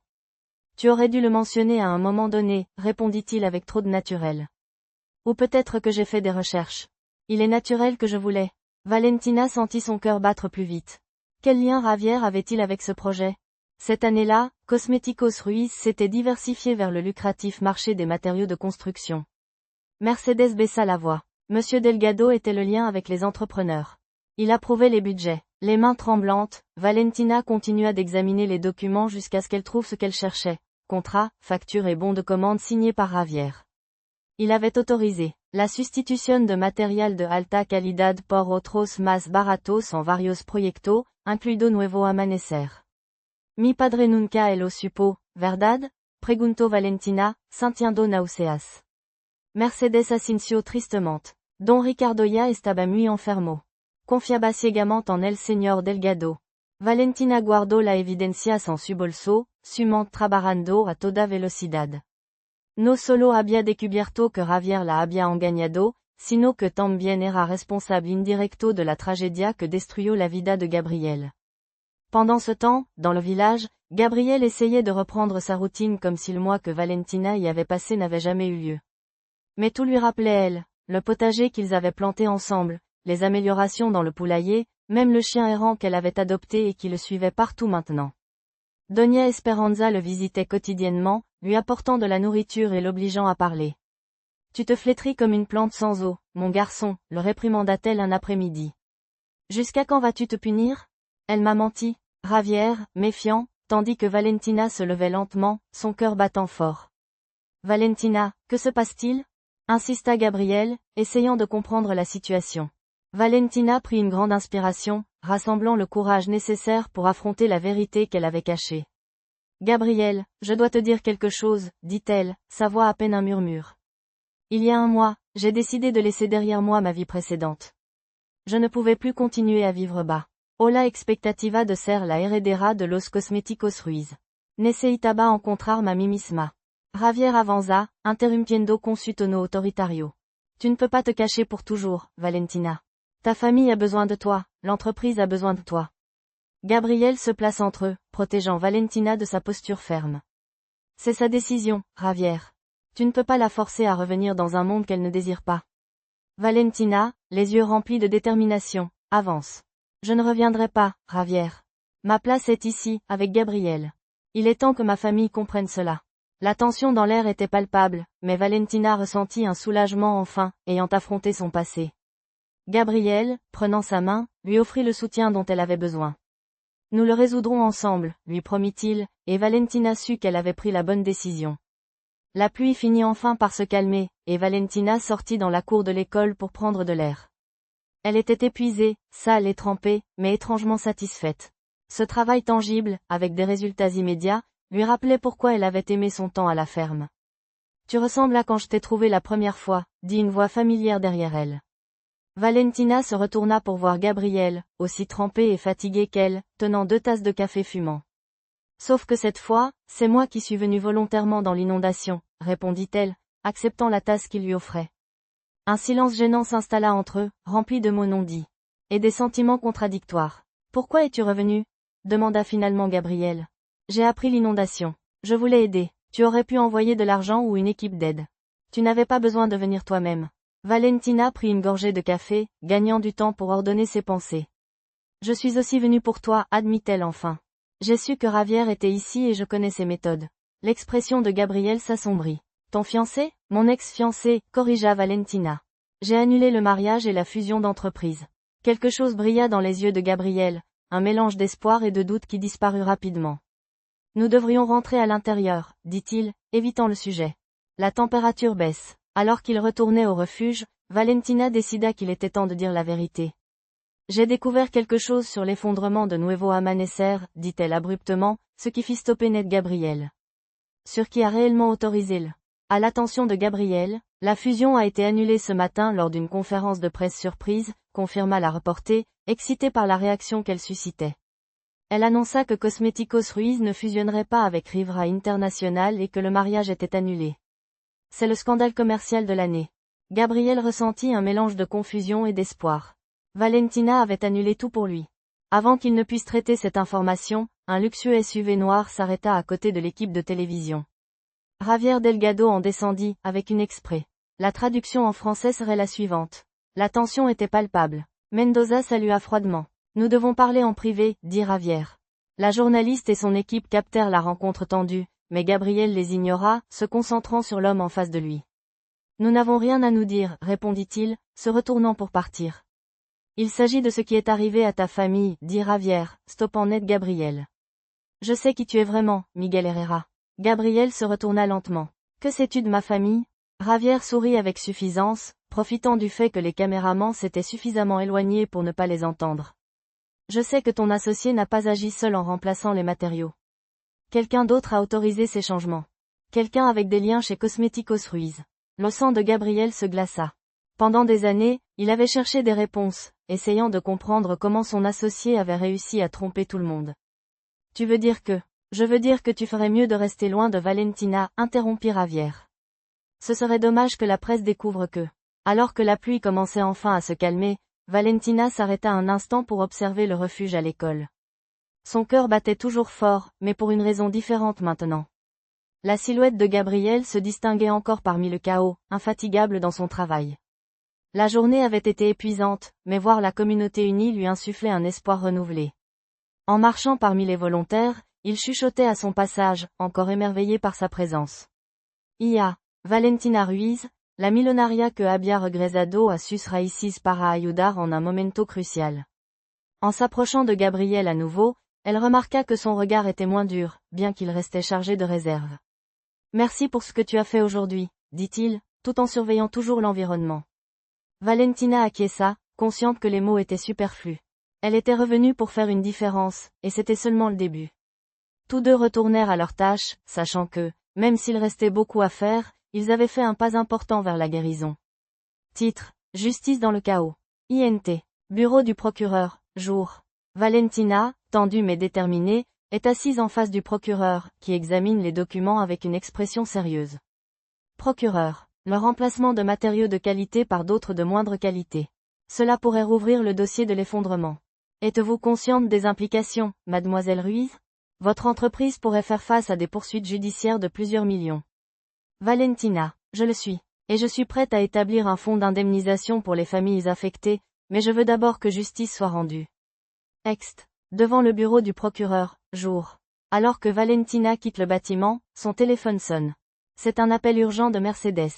Tu aurais dû le mentionner à un moment donné, répondit-il avec trop de naturel. Ou peut-être que j'ai fait des recherches. Il est naturel que je voulais. Valentina sentit son cœur battre plus vite. Quel lien Javier avait-il avec ce projet? Cette année-là, Cosméticos Ruiz s'était diversifié vers le lucratif marché des matériaux de construction. Mercedes baissa la voix. Monsieur Delgado était le lien avec les entrepreneurs. Il approuvait les budgets. Les mains tremblantes, Valentina continua d'examiner les documents jusqu'à ce qu'elle trouve ce qu'elle cherchait. Contrats, factures et bons de commande signés par Javier. Il avait autorisé la sustitution de matériel de alta calidad por otros más baratos en varios proyectos, incluido nuevo amanecer. Mi padre nunca lo supo, ¿verdad? Preguntó Valentina, sintiendo náuseas. Mercedes asintió tristement. Don Ricardo ya estaba muy enfermo. Confiaba ciegamente en el señor Delgado. Valentina guardó la evidencia en su bolso, sumant trabarando a toda velocidad. No solo había descubierto que Javier la había engañado, sino que también era responsable indirecto de la tragedia que destruyó la vida de Gabriel. Pendant ce temps, dans le village, Gabriel essayait de reprendre sa routine comme si le mois que Valentina y avait passé n'avait jamais eu lieu. Mais tout lui rappelait elle, le potager qu'ils avaient planté ensemble, les améliorations dans le poulailler, même le chien errant qu'elle avait adopté et qui le suivait partout maintenant. Doña Esperanza le visitait quotidiennement, lui apportant de la nourriture et l'obligeant à parler. Tu te flétris comme une plante sans eau, mon garçon, le réprimanda-t-elle un après-midi. Jusqu'à quand vas-tu te punir? Elle m'a menti, Javier, méfiant, tandis que Valentina se levait lentement, son cœur battant fort. Valentina, que se passe-t-il? Insista Gabriel, essayant de comprendre la situation. Valentina prit une grande inspiration, rassemblant le courage nécessaire pour affronter la vérité qu'elle avait cachée. Gabriel, je dois te dire quelque chose, dit-elle, sa voix à peine un murmure. Il y a un mois, j'ai décidé de laisser derrière moi ma vie précédente. Je ne pouvais plus continuer à vivre bas. Hola expectativa de ser la heredera de los cosméticos Ruiz. Necesitaba encontrar ma mí misma. Javier avanza, interrumpiendo con su tono autoritario. Tu ne peux pas te cacher pour toujours, Valentina. Ta famille a besoin de toi, l'entreprise a besoin de toi. Gabriel se place entre eux, protégeant Valentina de sa posture ferme. C'est sa décision, Javier. Tu ne peux pas la forcer à revenir dans un monde qu'elle ne désire pas. Valentina, les yeux remplis de détermination, avance. Je ne reviendrai pas, Javier. Ma place est ici, avec Gabriel. Il est temps que ma famille comprenne cela. La tension dans l'air était palpable, mais Valentina ressentit un soulagement enfin, ayant affronté son passé. Gabriel, prenant sa main, lui offrit le soutien dont elle avait besoin. Nous le résoudrons ensemble, lui promit-il, et Valentina sut qu'elle avait pris la bonne décision. La pluie finit enfin par se calmer, et Valentina sortit dans la cour de l'école pour prendre de l'air. Elle était épuisée, sale et trempée, mais étrangement satisfaite. Ce travail tangible, avec des résultats immédiats, lui rappelait pourquoi elle avait aimé son temps à la ferme. Tu ressembles à quand je t'ai trouvé la première fois, dit une voix familière derrière elle. Valentina se retourna pour voir Gabriel, aussi trempé et fatigué qu'elle, tenant 2 tasses de café fumant. Sauf que cette fois, c'est moi qui suis venue volontairement dans l'inondation, répondit-elle, acceptant la tasse qu'il lui offrait. Un silence gênant s'installa entre eux, rempli de mots non dits. Et des sentiments contradictoires. Pourquoi es-tu revenu? Demanda finalement Gabriel. J'ai appris l'inondation. Je voulais aider. Tu aurais pu envoyer de l'argent ou une équipe d'aide. Tu n'avais pas besoin de venir toi-même. Valentina prit une gorgée de café, gagnant du temps pour ordonner ses pensées. Je suis aussi venue pour toi, admit-elle enfin. J'ai su que Javier était ici et je connais ses méthodes. L'expression de Gabriel s'assombrit. Ton fiancé? Mon ex-fiancé, corrigea Valentina. J'ai annulé le mariage et la fusion d'entreprises. Quelque chose brilla dans les yeux de Gabriel, un mélange d'espoir et de doute qui disparut rapidement. Nous devrions rentrer à l'intérieur, dit-il, évitant le sujet. La température baisse. Alors qu'il retournait au refuge, Valentina décida qu'il était temps de dire la vérité. J'ai découvert quelque chose sur l'effondrement de Nuevo Amanecer, dit-elle abruptement, ce qui fit stopper net Gabriel. Sur qui a réellement autorisé le. À l'attention de Gabriel, la fusion a été annulée ce matin lors d'une conférence de presse surprise, confirma la reporter, excitée par la réaction qu'elle suscitait. Elle annonça que Cosméticos Ruiz ne fusionnerait pas avec Rivera International et que le mariage était annulé. C'est le scandale commercial de l'année. Gabriel ressentit un mélange de confusion et d'espoir. Valentina avait annulé tout pour lui. Avant qu'il ne puisse traiter cette information, un luxueux SUV noir s'arrêta à côté de l'équipe de télévision. Javier Delgado en descendit, avec une exprès. La traduction en français serait la suivante. La tension était palpable. Mendoza salua froidement. Nous devons parler en privé, dit Javier. La journaliste et son équipe captèrent la rencontre tendue, mais Gabriel les ignora, se concentrant sur l'homme en face de lui. Nous n'avons rien à nous dire, répondit-il, se retournant pour partir. Il s'agit de ce qui est arrivé à ta famille, dit Javier, stoppant net Gabriel. Je sais qui tu es vraiment, Miguel Herrera. Gabriel se retourna lentement. Que sais-tu de ma famille? Javier sourit avec suffisance, profitant du fait que les caméramans s'étaient suffisamment éloignés pour ne pas les entendre. Je sais que ton associé n'a pas agi seul en remplaçant les matériaux. Quelqu'un d'autre a autorisé ces changements. Quelqu'un avec des liens chez Cosméticos Ruiz. Le sang de Gabriel se glaça. Pendant des années, il avait cherché des réponses, essayant de comprendre comment son associé avait réussi à tromper tout le monde. Tu veux dire que... Je veux dire que tu ferais mieux de rester loin de Valentina, interrompit Javier. Ce serait dommage que la presse découvre que... Alors que la pluie commençait enfin à se calmer, Valentina s'arrêta un instant pour observer le refuge à l'école. Son cœur battait toujours fort, mais pour une raison différente maintenant. La silhouette de Gabriel se distinguait encore parmi le chaos, infatigable dans son travail. La journée avait été épuisante, mais voir la communauté unie lui insufflait un espoir renouvelé. En marchant parmi les volontaires, il chuchotait à son passage, encore émerveillé par sa présence. Ia, Valentina Ruiz, la millonaria que había regresado a sus raíces para ayudar en un momento crucial. En s'approchant de Gabriel à nouveau, elle remarqua que son regard était moins dur, bien qu'il restait chargé de réserve. Merci pour ce que tu as fait aujourd'hui, dit-il, tout en surveillant toujours l'environnement. Valentina acquiesça, consciente que les mots étaient superflus. Elle était revenue pour faire une différence, et c'était seulement le début. Tous deux retournèrent à leurs tâches, sachant que, même s'il restait beaucoup à faire, ils avaient fait un pas important vers la guérison. Titre: Justice dans le chaos. INT. Bureau du procureur, jour. Valentina, tendue mais déterminée, est assise en face du procureur, qui examine les documents avec une expression sérieuse. Procureur. Le remplacement de matériaux de qualité par d'autres de moindre qualité. Cela pourrait rouvrir le dossier de l'effondrement. Êtes-vous consciente des implications, mademoiselle Ruiz? Votre entreprise pourrait faire face à des poursuites judiciaires de plusieurs millions. Valentina. Je le suis. Et je suis prête à établir un fonds d'indemnisation pour les familles affectées, mais je veux d'abord que justice soit rendue. Ext. Devant le bureau du procureur, jour. Alors que Valentina quitte le bâtiment, son téléphone sonne. C'est un appel urgent de Mercedes.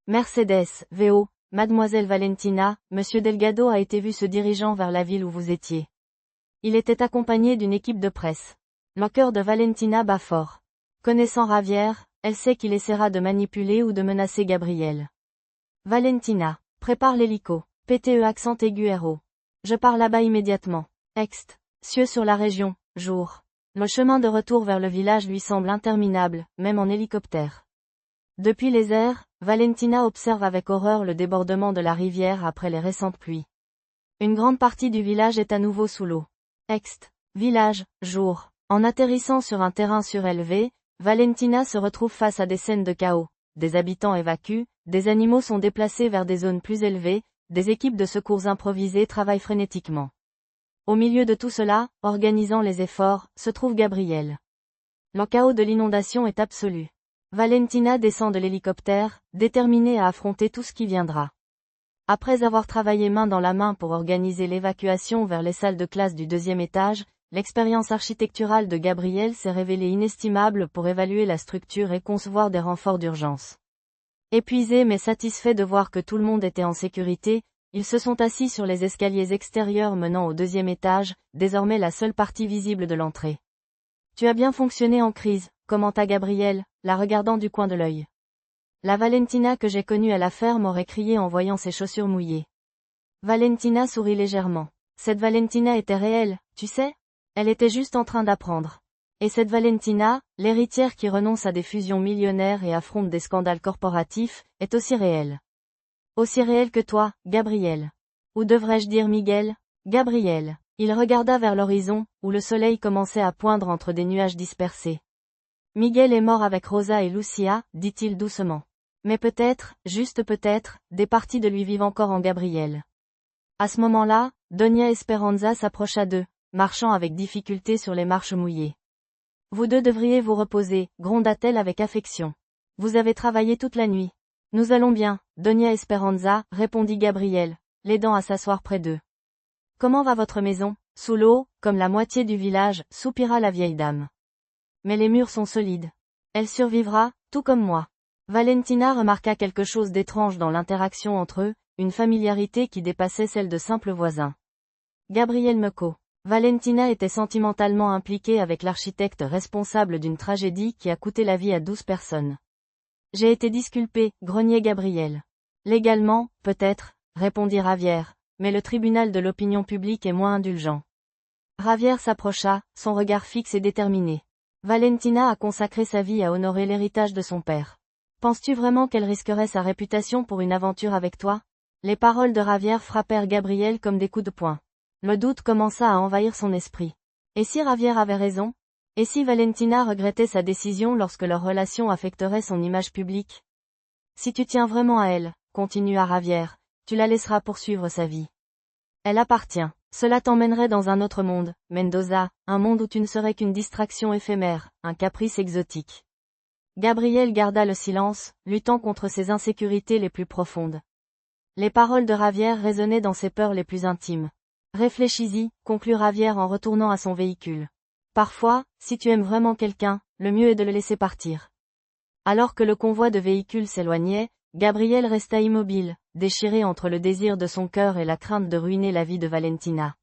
Mercedes, VO, Mademoiselle Valentina, Monsieur Delgado a été vu se dirigeant vers la ville où vous étiez. Il était accompagné d'une équipe de presse. Le cœur de Valentina bat fort. Connaissant Javier, elle sait qu'il essaiera de manipuler ou de menacer Gabriel. Valentina, prépare l'hélico. PTE accent aigu RO. Je pars là-bas immédiatement. Ext. Cieux sur la région, jour. Le chemin de retour vers le village lui semble interminable, même en hélicoptère. Depuis les airs, Valentina observe avec horreur le débordement de la rivière après les récentes pluies. Une grande partie du village est à nouveau sous l'eau. Ext. Village, jour. En atterrissant sur un terrain surélevé, Valentina se retrouve face à des scènes de chaos. Des habitants évacuent, des animaux sont déplacés vers des zones plus élevées, des équipes de secours improvisées travaillent frénétiquement. Au milieu de tout cela, organisant les efforts, se trouve Gabriel. Le chaos de l'inondation est absolu. Valentina descend de l'hélicoptère, déterminée à affronter tout ce qui viendra. Après avoir travaillé main dans la main pour organiser l'évacuation vers les salles de classe du deuxième étage, l'expérience architecturale de Gabriel s'est révélée inestimable pour évaluer la structure et concevoir des renforts d'urgence. Épuisés mais satisfaits de voir que tout le monde était en sécurité, ils se sont assis sur les escaliers extérieurs menant au deuxième étage, désormais la seule partie visible de l'entrée. Tu as bien fonctionné en crise, commenta Gabriel, la regardant du coin de l'œil. La Valentina que j'ai connue à la ferme aurait crié en voyant ses chaussures mouillées. Valentina sourit légèrement. Cette Valentina était réelle, tu sais? Elle était juste en train d'apprendre. Et cette Valentina, l'héritière qui renonce à des fusions millionnaires et affronte des scandales corporatifs, est aussi réelle. Aussi réelle que toi, Gabriel. Ou devrais-je dire Miguel? Gabriel. Il regarda vers l'horizon, où le soleil commençait à poindre entre des nuages dispersés. Miguel est mort avec Rosa et Lucia, dit-il doucement. Mais peut-être, juste peut-être, des parties de lui vivent encore en Gabriel. À ce moment-là, Doña Esperanza s'approcha d'eux, marchant avec difficulté sur les marches mouillées. Vous deux devriez vous reposer, gronda-t-elle avec affection. Vous avez travaillé toute la nuit. Nous allons bien, Doña Esperanza, répondit Gabriel, l'aidant à s'asseoir près d'eux. Comment va votre maison? Sous l'eau, comme la moitié du village, soupira la vieille dame. Mais les murs sont solides. Elle survivra, tout comme moi. Valentina remarqua quelque chose d'étrange dans l'interaction entre eux, une familiarité qui dépassait celle de simples voisins. Gabriel Mecco. Valentina était sentimentalement impliquée avec l'architecte responsable d'une tragédie qui a coûté la vie à 12 personnes. J'ai été disculpé, grognait Gabriel. Légalement, peut-être, répondit Javier, mais le tribunal de l'opinion publique est moins indulgent. Javier s'approcha, son regard fixe et déterminé. Valentina a consacré sa vie à honorer l'héritage de son père. Penses-tu vraiment qu'elle risquerait sa réputation pour une aventure avec toi? Les paroles de Javier frappèrent Gabriel comme des coups de poing. Le doute commença à envahir son esprit. Et si Javier avait raison? Et si Valentina regrettait sa décision lorsque leur relation affecterait son image publique? Si tu tiens vraiment à elle, continua Javier, tu la laisseras poursuivre sa vie. Elle appartient. Cela t'emmènerait dans un autre monde, Mendoza, un monde où tu ne serais qu'une distraction éphémère, un caprice exotique. Gabriel garda le silence, luttant contre ses insécurités les plus profondes. Les paroles de Javier résonnaient dans ses peurs les plus intimes. Réfléchis-y, conclut Javier en retournant à son véhicule. Parfois, si tu aimes vraiment quelqu'un, le mieux est de le laisser partir. Alors que le convoi de véhicules s'éloignait, Gabriel resta immobile, déchiré entre le désir de son cœur et la crainte de ruiner la vie de Valentina.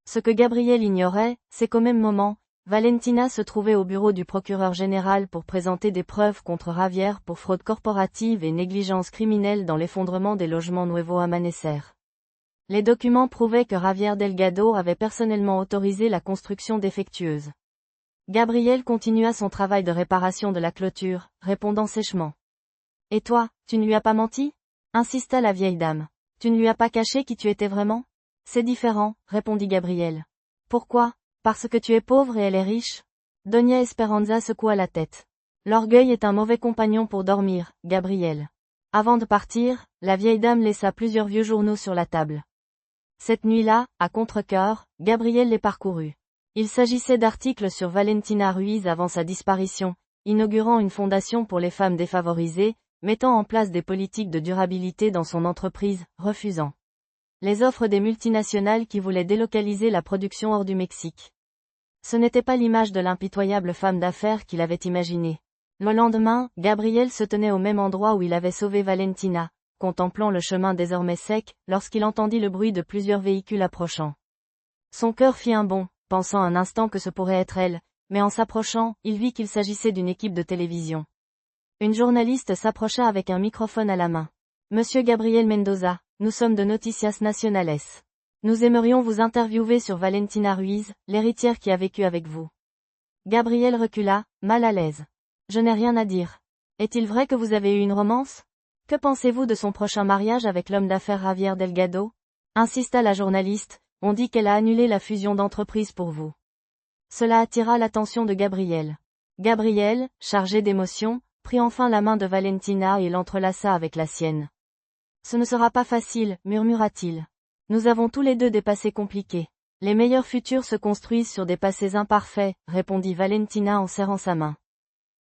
Ce que Gabriel ignorait, c'est qu'au même moment, Valentina se trouvait au bureau du procureur général pour présenter des preuves contre Javier pour fraude corporative et négligence criminelle dans l'effondrement des logements Nuevo Amanecer. Les documents prouvaient que Javier Delgado avait personnellement autorisé la construction défectueuse. Gabriel continua son travail de réparation de la clôture, répondant sèchement. Et toi, tu ne lui as pas menti? Insista la vieille dame. Tu ne lui as pas caché qui tu étais vraiment? C'est différent, répondit Gabriel. Pourquoi? Parce que tu es pauvre et elle est riche? Doña Esperanza secoua la tête. L'orgueil est un mauvais compagnon pour dormir, Gabriel. Avant de partir, la vieille dame laissa plusieurs vieux journaux sur la table. Cette nuit-là, à contre-cœur, Gabriel les parcourut. Il s'agissait d'articles sur Valentina Ruiz avant sa disparition, inaugurant une fondation pour les femmes défavorisées, mettant en place des politiques de durabilité dans son entreprise, refusant les offres des multinationales qui voulaient délocaliser la production hors du Mexique. Ce n'était pas l'image de l'impitoyable femme d'affaires qu'il avait imaginée. Le lendemain, Gabriel se tenait au même endroit où il avait sauvé Valentina, contemplant le chemin désormais sec, lorsqu'il entendit le bruit de plusieurs véhicules approchant. Son cœur fit un bond, pensant un instant que ce pourrait être elle, mais en s'approchant, il vit qu'il s'agissait d'une équipe de télévision. Une journaliste s'approcha avec un microphone à la main. Monsieur Gabriel Mendoza, nous sommes de Noticias Nacionales. Nous aimerions vous interviewer sur Valentina Ruiz, l'héritière qui a vécu avec vous. Gabriel recula, mal à l'aise. Je n'ai rien à dire. Est-il vrai que vous avez eu une romance? Que pensez-vous de son prochain mariage avec l'homme d'affaires Javier Delgado? Insista la journaliste, on dit qu'elle a annulé la fusion d'entreprise pour vous. Cela attira l'attention de Gabriel. Gabriel, chargé d'émotion, prit enfin la main de Valentina et l'entrelaça avec la sienne. Ce ne sera pas facile, murmura-t-il. Nous avons tous les deux des passés compliqués. Les meilleurs futurs se construisent sur des passés imparfaits, répondit Valentina en serrant sa main.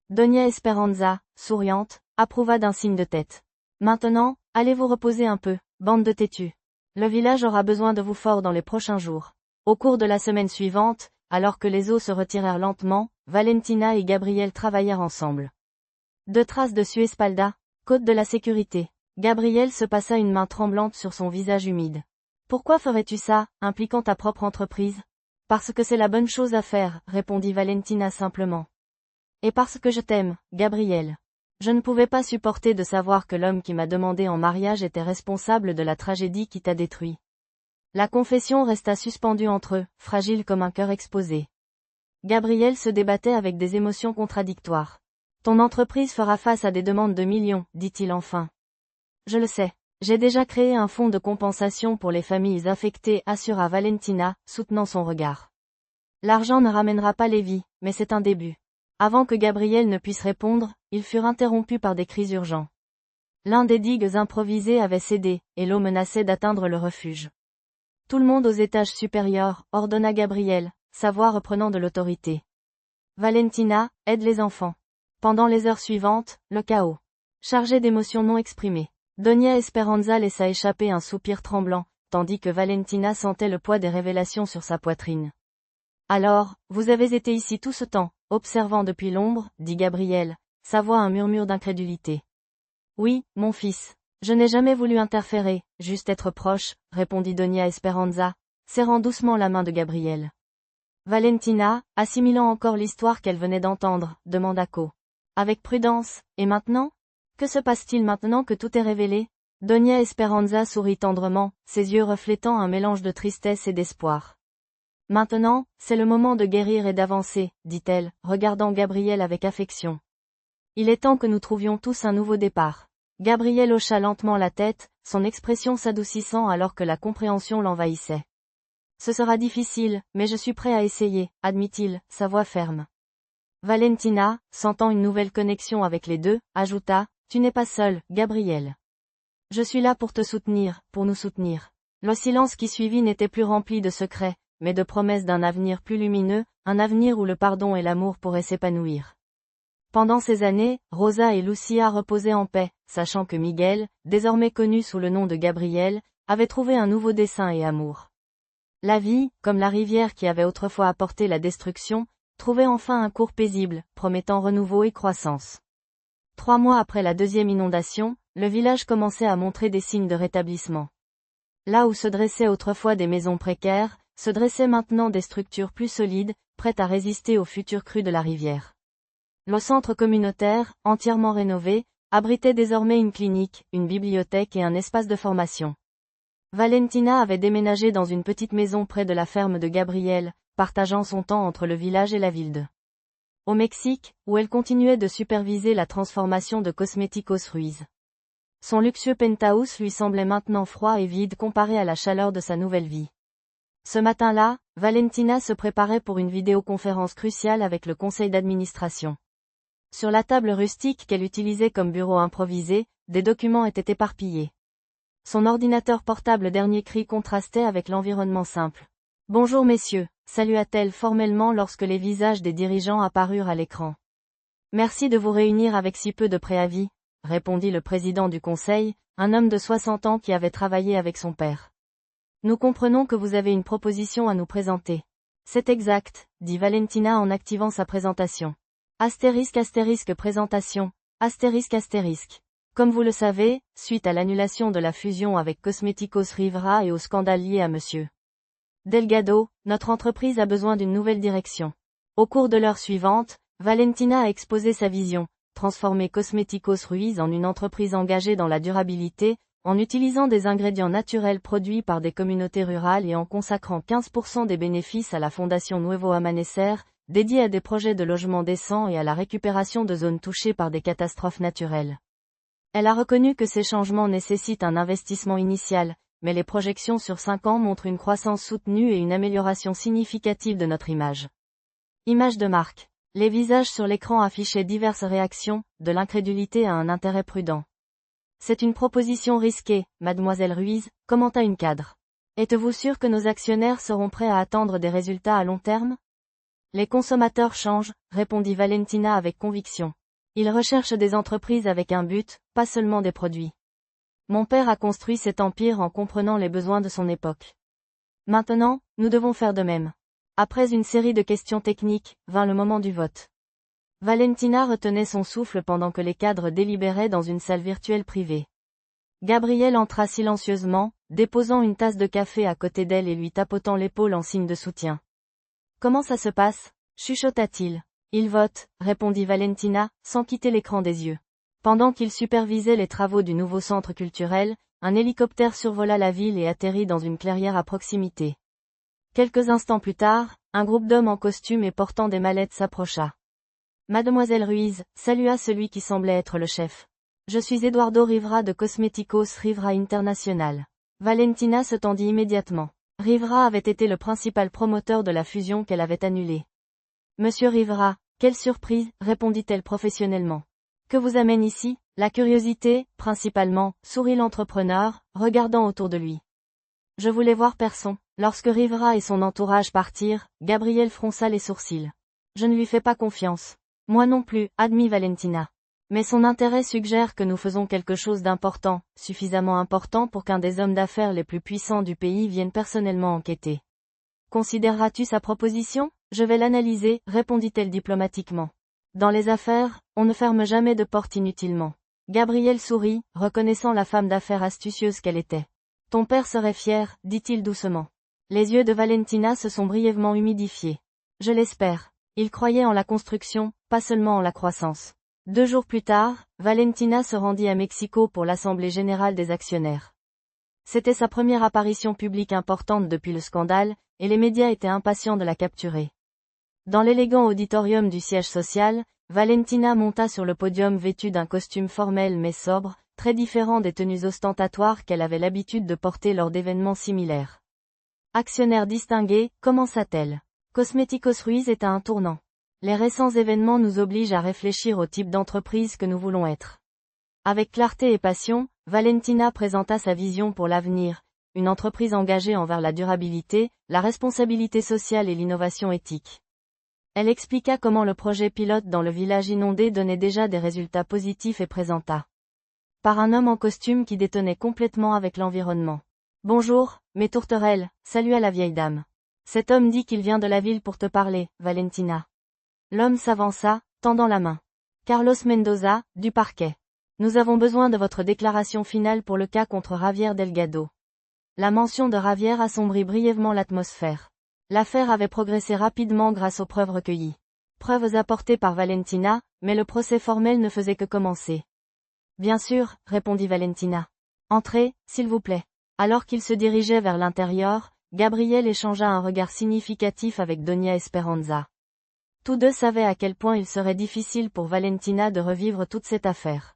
Doña Esperanza, souriante, approuva d'un signe de tête. Maintenant, allez vous reposer un peu, bande de têtus. Le village aura besoin de vous fort dans les prochains jours. Au cours de la semaine suivante, alors que les eaux se retirèrent lentement, Valentina et Gabriel travaillèrent ensemble. 2 traces de Suespalda, côte de la sécurité. Gabriel se passa une main tremblante sur son visage humide. Pourquoi ferais-tu ça, impliquant ta propre entreprise? Parce que c'est la bonne chose à faire, répondit Valentina simplement. Et parce que je t'aime, Gabriel. Je ne pouvais pas supporter de savoir que l'homme qui m'a demandé en mariage était responsable de la tragédie qui t'a détruit. La confession resta suspendue entre eux, fragile comme un cœur exposé. Gabriel se débattait avec des émotions contradictoires. Ton entreprise fera face à des demandes de millions, dit-il enfin. Je le sais. J'ai déjà créé un fonds de compensation pour les familles affectées, assura Valentina, soutenant son regard. L'argent ne ramènera pas les vies, mais c'est un début. Avant que Gabriel ne puisse répondre, ils furent interrompus par des cris urgents. L'un des digues improvisées avait cédé, et l'eau menaçait d'atteindre le refuge. Tout le monde aux étages supérieurs, ordonna Gabriel, sa voix reprenant de l'autorité. Valentina, aide les enfants. Pendant les heures suivantes, le chaos. Chargé d'émotions non exprimées. Doña Esperanza laissa échapper un soupir tremblant, tandis que Valentina sentait le poids des révélations sur sa poitrine. Alors, vous avez été ici tout ce temps, observant depuis l'ombre, dit Gabriel, sa voix un murmure d'incrédulité. Oui, mon fils. Je n'ai jamais voulu interférer, juste être proche, répondit Doña Esperanza, serrant doucement la main de Gabriel. Valentina, assimilant encore l'histoire qu'elle venait d'entendre, demanda Co. Avec prudence, et maintenant? Que se passe-t-il maintenant que tout est révélé? Doña Esperanza sourit tendrement, ses yeux reflétant un mélange de tristesse et d'espoir. Maintenant, c'est le moment de guérir et d'avancer, dit-elle, regardant Gabriel avec affection. Il est temps que nous trouvions tous un nouveau départ. Gabriel hocha lentement la tête, son expression s'adoucissant alors que la compréhension l'envahissait. Ce sera difficile, mais je suis prêt à essayer, admit-il, sa voix ferme. Valentina, sentant une nouvelle connexion avec les deux, ajouta, tu n'es pas seul, Gabriel. Je suis là pour te soutenir, pour nous soutenir. Le silence qui suivit n'était plus rempli de secrets, mais de promesses d'un avenir plus lumineux, un avenir où le pardon et l'amour pourraient s'épanouir. Pendant ces années, Rosa et Lucia reposaient en paix, sachant que Miguel, désormais connu sous le nom de Gabriel, avait trouvé un nouveau dessein et amour. La vie, comme la rivière qui avait autrefois apporté la destruction, trouvait enfin un cours paisible, promettant renouveau et croissance. 3 mois après la deuxième inondation, le village commençait à montrer des signes de rétablissement. Là où se dressaient autrefois des maisons précaires, se dressaient maintenant des structures plus solides, prêtes à résister aux futures crues de la rivière. Le centre communautaire, entièrement rénové, abritait désormais une clinique, une bibliothèque et un espace de formation. Valentina avait déménagé dans une petite maison près de la ferme de Gabriel, partageant son temps entre le village et la ville de au Mexique, où elle continuait de superviser la transformation de Cosméticos Ruiz. Son luxueux penthouse lui semblait maintenant froid et vide comparé à la chaleur de sa nouvelle vie. Ce matin-là, Valentina se préparait pour une vidéoconférence cruciale avec le conseil d'administration. Sur la table rustique qu'elle utilisait comme bureau improvisé, des documents étaient éparpillés. Son ordinateur portable dernier cri contrastait avec l'environnement simple. « Bonjour messieurs », salua-t-elle formellement lorsque les visages des dirigeants apparurent à l'écran. « Merci de vous réunir avec si peu de préavis », répondit le président du conseil, un homme de 60 ans qui avait travaillé avec son père. « Nous comprenons que vous avez une proposition à nous présenter. » « C'est exact, dit Valentina en activant sa présentation. *** présentation, ***. Comme vous le savez, suite à l'annulation de la fusion avec Cosméticos Rivera et au scandale lié à Monsieur Delgado, notre entreprise a besoin d'une nouvelle direction. Au cours de l'heure suivante, Valentina a exposé sa vision, transformer Cosméticos Ruiz en une entreprise engagée dans la durabilité, en utilisant des ingrédients naturels produits par des communautés rurales et en consacrant 15% des bénéfices à la Fondation Nuevo Amanecer, dédiée à des projets de logement décents et à la récupération de zones touchées par des catastrophes naturelles. Elle a reconnu que ces changements nécessitent un investissement initial, mais les projections sur 5 ans montrent une croissance soutenue et une amélioration significative de notre image. Image de marque. Les visages sur l'écran affichaient diverses réactions, de l'incrédulité à un intérêt prudent. C'est une proposition risquée, mademoiselle Ruiz, commenta une cadre. Êtes-vous sûr que nos actionnaires seront prêts à attendre des résultats à long terme? Les consommateurs changent, répondit Valentina avec conviction. Ils recherchent des entreprises avec un but, pas seulement des produits. Mon père a construit cet empire en comprenant les besoins de son époque. Maintenant, nous devons faire de même. Après une série de questions techniques, vint le moment du vote. Valentina retenait son souffle pendant que les cadres délibéraient dans une salle virtuelle privée. Gabriel entra silencieusement, déposant une tasse de café à côté d'elle et lui tapotant l'épaule en signe de soutien. « Comment ça se passe ?» chuchota-t-il. « Il vote, » répondit Valentina, sans quitter l'écran des yeux. Pendant qu'il supervisait les travaux du nouveau centre culturel, un hélicoptère survola la ville et atterrit dans une clairière à proximité. Quelques instants plus tard, un groupe d'hommes en costume et portant des mallettes s'approcha. Mademoiselle Ruiz, salua celui qui semblait être le chef. Je suis Eduardo Rivera de Cosméticos Rivera International. Valentina se tendit immédiatement. Rivera avait été le principal promoteur de la fusion qu'elle avait annulée. Monsieur Rivera, quelle surprise, répondit-elle professionnellement. Que vous amène ici? La curiosité, principalement, sourit l'entrepreneur, regardant autour de lui. Je voulais voir personne. Lorsque Rivera et son entourage partirent, Gabriel fronça les sourcils. Je ne lui fais pas confiance. Moi non plus, admit Valentina. Mais son intérêt suggère que nous faisons quelque chose d'important, suffisamment important pour qu'un des hommes d'affaires les plus puissants du pays vienne personnellement enquêter. Considéreras-tu sa proposition? Je vais l'analyser, répondit-elle diplomatiquement. Dans les affaires, on ne ferme jamais de porte inutilement. Gabriel sourit, reconnaissant la femme d'affaires astucieuse qu'elle était. Ton père serait fier, dit-il doucement. Les yeux de Valentina se sont brièvement humidifiés. Je l'espère. Il croyait en la construction, pas seulement en la croissance. 2 jours plus tard, Valentina se rendit à Mexico pour l'Assemblée générale des actionnaires. C'était sa première apparition publique importante depuis le scandale, et les médias étaient impatients de la capturer. Dans l'élégant auditorium du siège social, Valentina monta sur le podium vêtue d'un costume formel mais sobre, très différent des tenues ostentatoires qu'elle avait l'habitude de porter lors d'événements similaires. Actionnaire distingué, commença-t-elle. Cosméticos Ruiz est à un tournant. Les récents événements nous obligent à réfléchir au type d'entreprise que nous voulons être. Avec clarté et passion, Valentina présenta sa vision pour l'avenir, une entreprise engagée envers la durabilité, la responsabilité sociale et l'innovation éthique. Elle expliqua comment le projet pilote dans le village inondé donnait déjà des résultats positifs et présenta. Par un homme en costume qui détonnait complètement avec l'environnement. Bonjour, mes tourterelles, salua la vieille dame. Cet homme dit qu'il vient de la ville pour te parler, Valentina. L'homme s'avança, tendant la main. Carlos Mendoza, du parquet. Nous avons besoin de votre déclaration finale pour le cas contre Javier Delgado. La mention de Javier assombrit brièvement l'atmosphère. L'affaire avait progressé rapidement grâce aux preuves recueillies. Preuves apportées par Valentina, mais le procès formel ne faisait que commencer. Bien sûr, répondit Valentina. Entrez, s'il vous plaît. Alors qu'il se dirigeait vers l'intérieur, Gabriel échangea un regard significatif avec Doña Esperanza. Tous deux savaient à quel point il serait difficile pour Valentina de revivre toute cette affaire.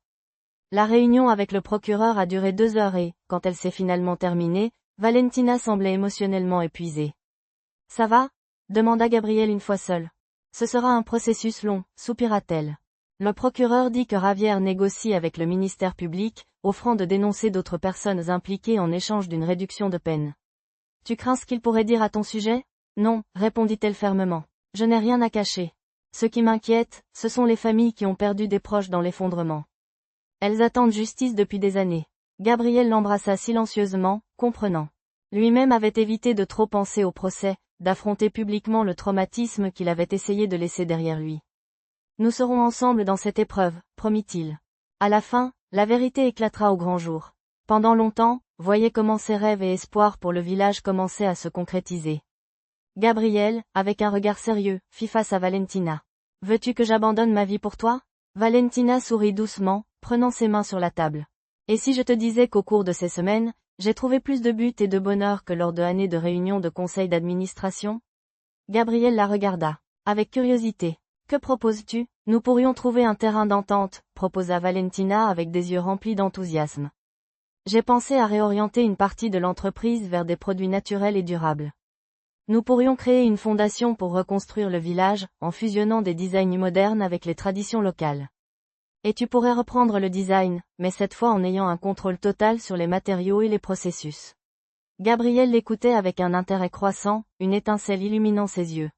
La réunion avec le procureur a duré 2 heures et, quand elle s'est finalement terminée, Valentina semblait émotionnellement épuisée. Ça va? Demanda Gabriel une fois seule. Ce sera un processus long, soupira-t-elle. Le procureur dit que Javier négocie avec le ministère public, offrant de dénoncer d'autres personnes impliquées en échange d'une réduction de peine. Tu crains ce qu'il pourrait dire à ton sujet? Non, répondit-elle fermement. Je n'ai rien à cacher. Ce qui m'inquiète, ce sont les familles qui ont perdu des proches dans l'effondrement. Elles attendent justice depuis des années. Gabriel l'embrassa silencieusement, comprenant. Lui-même avait évité de trop penser au procès, d'affronter publiquement le traumatisme qu'il avait essayé de laisser derrière lui. Nous serons ensemble dans cette épreuve, promit-il. À la fin, la vérité éclatera au grand jour. Pendant longtemps, voyez comment ses rêves et espoirs pour le village commençaient à se concrétiser. Gabriel, avec un regard sérieux, fit face à Valentina. Veux-tu que j'abandonne ma vie pour toi? Valentina sourit doucement, prenant ses mains sur la table. Et si je te disais qu'au cours de ces semaines, j'ai trouvé plus de buts et de bonheur que lors de années de réunions de conseil d'administration? Gabriel la regarda, avec curiosité. Que proposes-tu? Nous pourrions trouver un terrain d'entente, proposa Valentina avec des yeux remplis d'enthousiasme. J'ai pensé à réorienter une partie de l'entreprise vers des produits naturels et durables. Nous pourrions créer une fondation pour reconstruire le village, en fusionnant des designs modernes avec les traditions locales. Et tu pourrais reprendre le design, mais cette fois en ayant un contrôle total sur les matériaux et les processus. Gabriel l'écoutait avec un intérêt croissant, une étincelle illuminant ses yeux.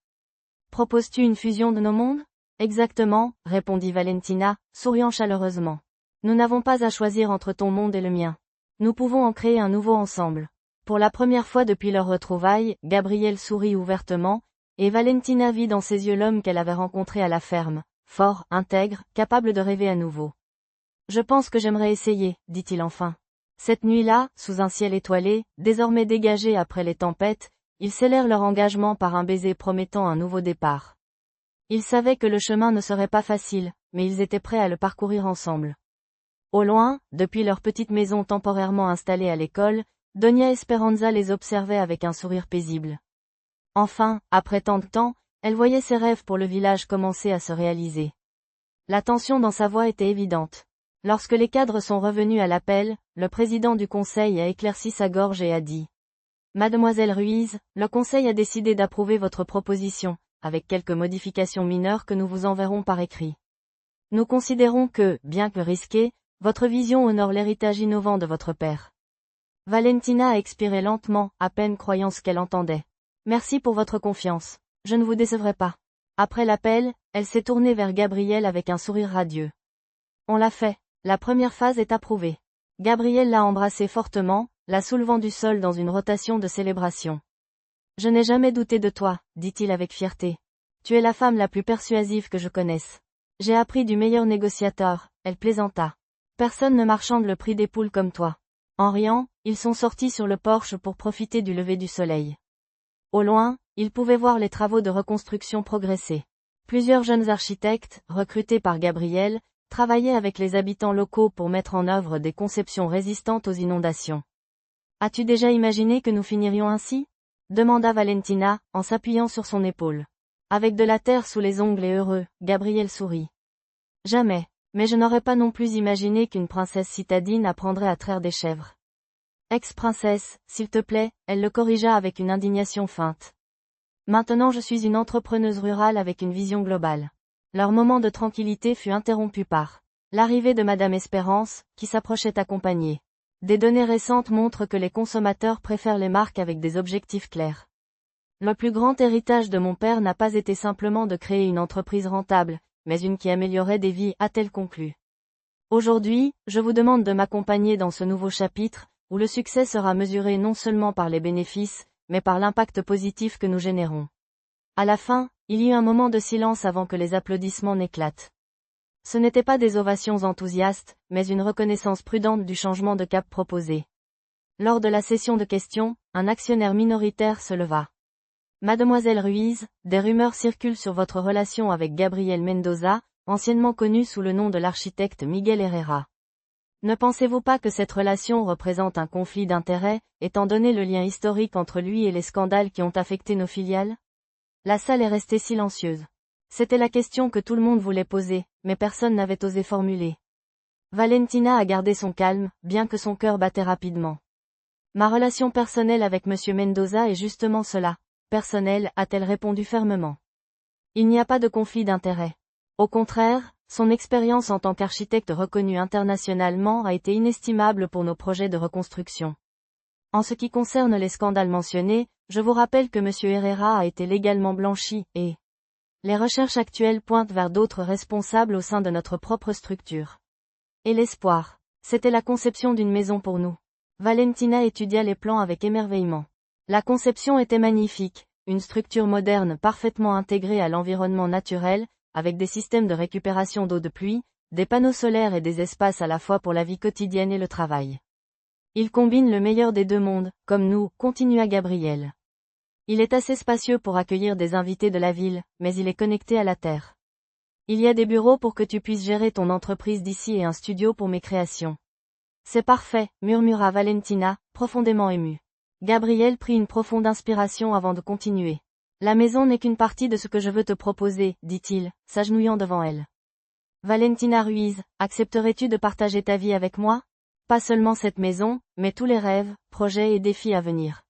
Proposes-tu une fusion de nos mondes? Exactement, répondit Valentina, souriant chaleureusement. Nous n'avons pas à choisir entre ton monde et le mien. Nous pouvons en créer un nouveau ensemble. Pour la première fois depuis leur retrouvaille, Gabriel sourit ouvertement, et Valentina vit dans ses yeux l'homme qu'elle avait rencontré à la ferme, fort, intègre, capable de rêver à nouveau. Je pense que j'aimerais essayer, dit-il enfin. Cette nuit-là, sous un ciel étoilé, désormais dégagé après les tempêtes, ils scellèrent leur engagement par un baiser promettant un nouveau départ. Ils savaient que le chemin ne serait pas facile, mais ils étaient prêts à le parcourir ensemble. Au loin, depuis leur petite maison temporairement installée à l'école, Doña Esperanza les observait avec un sourire paisible. Enfin, après tant de temps, elle voyait ses rêves pour le village commencer à se réaliser. La tension dans sa voix était évidente. Lorsque les cadres sont revenus à l'appel, le président du conseil a éclairci sa gorge et a dit: Mademoiselle Ruiz, le conseil a décidé d'approuver votre proposition, avec quelques modifications mineures que nous vous enverrons par écrit. Nous considérons que, bien que risquée, votre vision honore l'héritage innovant de votre père. Valentina a expiré lentement, à peine croyant ce qu'elle entendait. Merci pour votre confiance. Je ne vous décevrai pas. Après l'appel, elle s'est tournée vers Gabriel avec un sourire radieux. On l'a fait. La première phase est approuvée. Gabriel l'a embrassée fortement, la soulevant du sol dans une rotation de célébration. Je n'ai jamais douté de toi, dit-il avec fierté. Tu es la femme la plus persuasive que je connaisse. J'ai appris du meilleur négociateur, elle plaisanta. Personne ne marchande le prix des poules comme toi. En riant, ils sont sortis sur le porche pour profiter du lever du soleil. Au loin, ils pouvaient voir les travaux de reconstruction progresser. Plusieurs jeunes architectes, recrutés par Gabriel, travaillaient avec les habitants locaux pour mettre en œuvre des conceptions résistantes aux inondations. As-tu déjà imaginé que nous finirions ainsi? Demanda Valentina, en s'appuyant sur son épaule. Avec de la terre sous les ongles et heureux, Gabriel sourit. Jamais, mais je n'aurais pas non plus imaginé qu'une princesse citadine apprendrait à traire des chèvres. Ex-princesse, s'il te plaît, elle le corrigea avec une indignation feinte. Maintenant je suis une entrepreneuse rurale avec une vision globale. Leur moment de tranquillité fut interrompu par l'arrivée de Madame Espérance, qui s'approchait accompagnée. Des données récentes montrent que les consommateurs préfèrent les marques avec des objectifs clairs. Le plus grand héritage de mon père n'a pas été simplement de créer une entreprise rentable, mais une qui améliorait des vies, a-t-elle conclu. Aujourd'hui, je vous demande de m'accompagner dans ce nouveau chapitre, où le succès sera mesuré non seulement par les bénéfices, mais par l'impact positif que nous générons. À la fin, il y eut un moment de silence avant que les applaudissements n'éclatent. Ce n'étaient pas des ovations enthousiastes, mais une reconnaissance prudente du changement de cap proposé. Lors de la session de questions, un actionnaire minoritaire se leva. Mademoiselle Ruiz, des rumeurs circulent sur votre relation avec Gabriel Mendoza, anciennement connu sous le nom de l'architecte Miguel Herrera. Ne pensez-vous pas que cette relation représente un conflit d'intérêts, étant donné le lien historique entre lui et les scandales qui ont affecté nos filiales? La salle est restée silencieuse. C'était la question que tout le monde voulait poser, mais personne n'avait osé formuler. Valentina a gardé son calme, bien que son cœur battait rapidement. Ma relation personnelle avec Monsieur Mendoza est justement cela. Personnelle, a-t-elle répondu fermement. Il n'y a pas de conflit d'intérêts. Au contraire, son expérience en tant qu'architecte reconnu internationalement a été inestimable pour nos projets de reconstruction. En ce qui concerne les scandales mentionnés, je vous rappelle que Monsieur Herrera a été légalement blanchi, et les recherches actuelles pointent vers d'autres responsables au sein de notre propre structure. Et l'espoir, c'était la conception d'une maison pour nous. Valentina étudia les plans avec émerveillement. La conception était magnifique, une structure moderne parfaitement intégrée à l'environnement naturel, avec des systèmes de récupération d'eau de pluie, des panneaux solaires et des espaces à la fois pour la vie quotidienne et le travail. Il combine le meilleur des deux mondes, comme nous, continua Gabriel. Il est assez spacieux pour accueillir des invités de la ville, mais il est connecté à la terre. Il y a des bureaux pour que tu puisses gérer ton entreprise d'ici et un studio pour mes créations. C'est parfait, murmura Valentina, profondément émue. Gabriel prit une profonde inspiration avant de continuer. La maison n'est qu'une partie de ce que je veux te proposer, dit-il, s'agenouillant devant elle. Valentina Ruiz, accepterais-tu de partager ta vie avec moi? Pas seulement cette maison, mais tous les rêves, projets et défis à venir.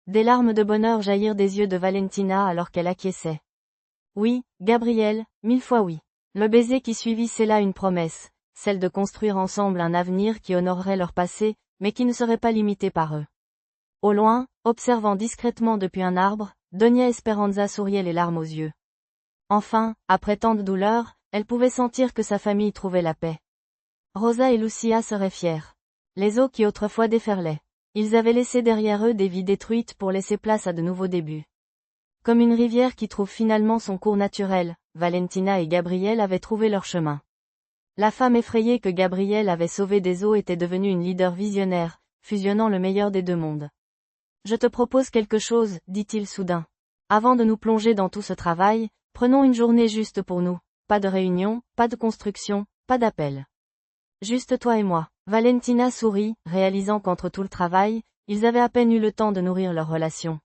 Des larmes de bonheur jaillirent des yeux de Valentina alors qu'elle acquiesçait. Oui, Gabriel, 1000 fois oui. Le baiser qui suivit scella une promesse, celle de construire ensemble un avenir qui honorerait leur passé, mais qui ne serait pas limité par eux. Au loin, observant discrètement depuis un arbre, Doña Esperanza souriait les larmes aux yeux. Enfin, après tant de douleur, elle pouvait sentir que sa famille trouvait la paix. Rosa et Lucia seraient fiers. Les eaux qui autrefois déferlaient. Ils avaient laissé derrière eux des vies détruites pour laisser place à de nouveaux débuts. Comme une rivière qui trouve finalement son cours naturel, Valentina et Gabriel avaient trouvé leur chemin. La femme effrayée que Gabriel avait sauvée des eaux était devenue une leader visionnaire, fusionnant le meilleur des deux mondes. Je te propose quelque chose, dit-il soudain. Avant de nous plonger dans tout ce travail, prenons une journée juste pour nous. Pas de réunion, pas de construction, pas d'appel. Juste toi et moi. Valentina sourit, réalisant qu'entre tout le travail, ils avaient à peine eu le temps de nourrir leur relation.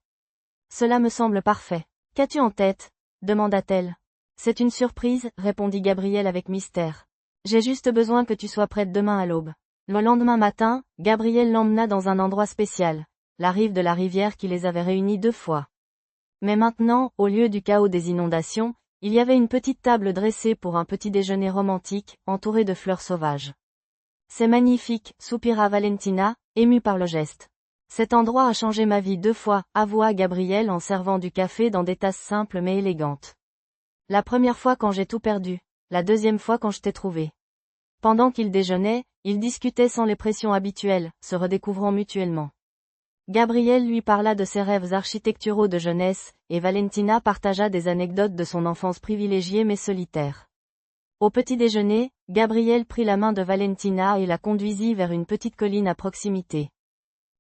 Cela me semble parfait. Qu'as-tu en tête? Demanda-t-elle. C'est une surprise, répondit Gabriel avec mystère. J'ai juste besoin que tu sois prête demain à l'aube. Le lendemain matin, Gabriel l'emmena dans un endroit spécial, la rive de la rivière qui les avait réunis 2 fois. Mais maintenant, au lieu du chaos des inondations, il y avait une petite table dressée pour un petit déjeuner romantique, entouré de fleurs sauvages. C'est magnifique, soupira Valentina, émue par le geste. Cet endroit a changé ma vie 2 fois, avoua Gabriel en servant du café dans des tasses simples mais élégantes. La première fois quand j'ai tout perdu, la deuxième fois quand je t'ai trouvé. Pendant qu'ils déjeunaient, ils discutaient sans les pressions habituelles, se redécouvrant mutuellement. Gabriel lui parla de ses rêves architecturaux de jeunesse, et Valentina partagea des anecdotes de son enfance privilégiée mais solitaire. Au petit déjeuner, Gabriel prit la main de Valentina et la conduisit vers une petite colline à proximité.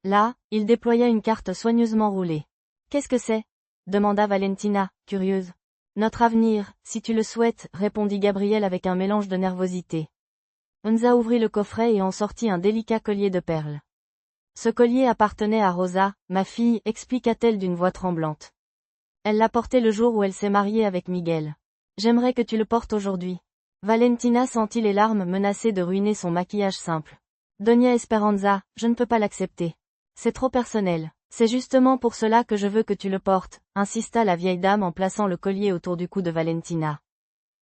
Là, il déploya une carte soigneusement roulée. « Qu'est-ce que c'est » demanda Valentina, curieuse. « Notre avenir, si tu le souhaites, répondit Gabriel avec un mélange de nervosité. Hunza ouvrit le coffret et en sortit un délicat collier de perles. Ce collier appartenait à Rosa, ma fille, expliqua-t-elle d'une voix tremblante. Elle l'a porté le jour où elle s'est mariée avec Miguel. J'aimerais que tu le portes aujourd'hui. Valentina sentit les larmes menacées de ruiner son maquillage simple. Doña Esperanza, je ne peux pas l'accepter. C'est trop personnel. C'est justement pour cela que je veux que tu le portes, insista la vieille dame en plaçant le collier autour du cou de Valentina.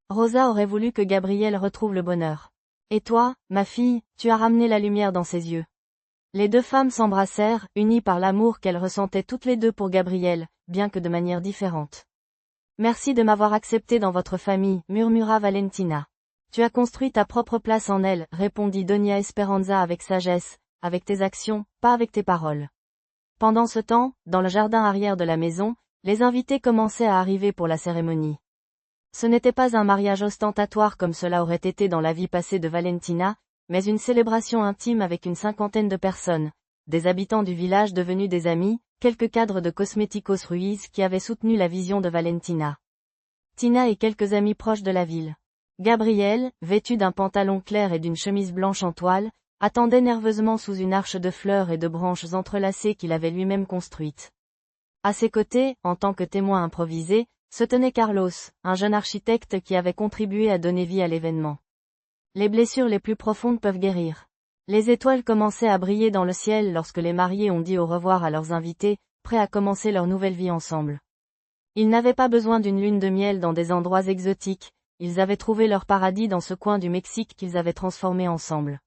Rosa aurait voulu que Gabriel retrouve le bonheur. Et toi, ma fille, tu as ramené la lumière dans ses yeux. Les 2 femmes s'embrassèrent, unies par l'amour qu'elles ressentaient toutes les 2 pour Gabriel, bien que de manière différente. Merci de m'avoir accepté dans votre famille, murmura Valentina. Tu as construit ta propre place en elle, répondit Doña Esperanza avec sagesse, avec tes actions, pas avec tes paroles. Pendant ce temps, dans le jardin arrière de la maison, les invités commençaient à arriver pour la cérémonie. Ce n'était pas un mariage ostentatoire comme cela aurait été dans la vie passée de Valentina, mais une célébration intime avec une 50aine de personnes, des habitants du village devenus des amis, quelques cadres de Cosméticos Ruiz qui avaient soutenu la vision de Valentina. Tina et quelques amis proches de la ville. Gabriel, vêtu d'un pantalon clair et d'une chemise blanche en toile, attendait nerveusement sous une arche de fleurs et de branches entrelacées qu'il avait lui-même construite. À ses côtés, en tant que témoin improvisé, se tenait Carlos, un jeune architecte qui avait contribué à donner vie à l'événement. Les blessures les plus profondes peuvent guérir. Les étoiles commençaient à briller dans le ciel lorsque les mariés ont dit au revoir à leurs invités, prêts à commencer leur nouvelle vie ensemble. Ils n'avaient pas besoin d'une lune de miel dans des endroits exotiques, ils avaient trouvé leur paradis dans ce coin du Mexique qu'ils avaient transformé ensemble.